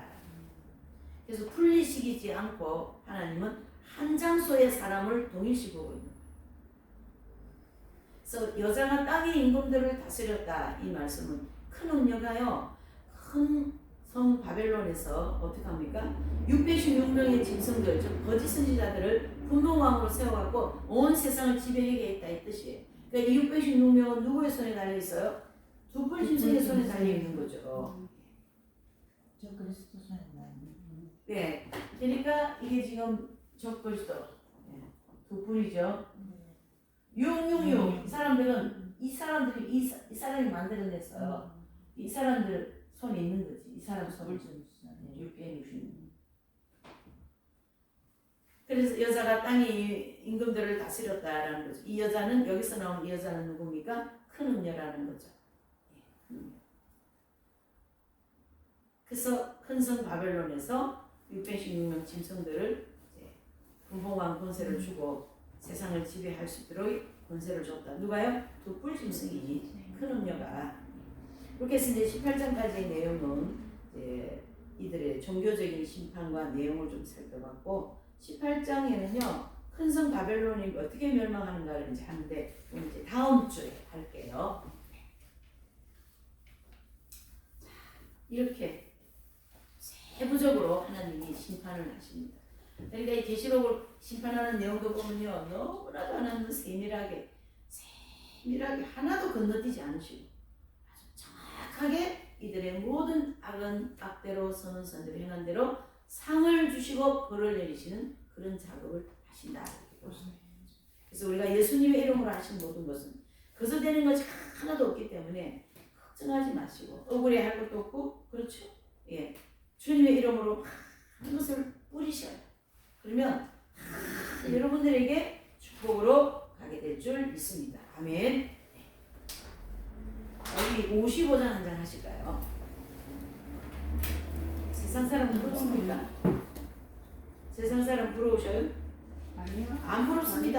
그래서 분리시키지 않고 하나님은 한 장소의 사람을 동일시 보고 있는 거예요. 그래서 여자가 땅의 임금들을 다스렸다. 이 말씀은 큰 음녀가요. 큰 성 바벨론에서 어떻게 합니까? 616명의 짐승들, 즉 거짓 선지자들을 분봉왕으로 세워갖고 온 세상을 지배하게 했다 이 뜻이에요. 그러니까 이 616명은 누구의 손에 달려 있어요? 두뿔 짐승의 손에 달려 있는 거죠. 저 그리스도 손에 나는. 네, 그러니까 이게 지금 적그리스도 두 뿔이죠. 666 이 사람들은 이 사람이 만들어냈어요. 이 사람들 손에 있는 거지. 이 사람 손에 666. 그래서 여자가 땅의 임금들을 다스렸다라는 거죠. 이 여자는 여기서 나온 이 여자는 누굽니까? 큰 음녀라는 거죠. 그래서 큰 성 바벨론에서 616명 짐승들을 분봉왕 권세를 주고 세상을 지배할 수 있도록 권세를 줬다. 누가요? 두뿔 짐승이 큰 음녀가. 이렇게 해서 이제 18장까지의 내용은 이제 이들의 종교적인 심판과 내용을 좀 살펴봤고 18장에는요 큰 성 바벨론이 어떻게 멸망하는가를 이제 하는데 이제 다음 주에 할게요. 자, 이렇게 세부적으로 하나님이 심판을 하십니다. 그러니까 이 계시록을 심판하는 내용도 보면요 너무나도 하나님은 세밀하게 하나도 건너뛰지 않으시고 아주 정확하게 이들의 모든 악은 악대로 선은 선대로 행한 대로 상을 주시고 벌을 내리시는 그런 작업을 하신다. 이렇게 볼 수 있어요. 그래서 우리가 예수님의 이름으로 하신 모든 것은 거저되는 것이 하나도 없기 때문에 걱정하지 마시고 억울해 할 것도 없고 그렇죠? 예, 주님의 이름으로 한 것을 뿌리셔요. 그러면 여러분들에게 축복으로 가게 될 줄 믿습니다. 아멘. 여기 55장 한 장 하실까요? 세상 사람 부럽습니까? 세상 사람 부러우셔요? 아니요. 안 부럽습니다.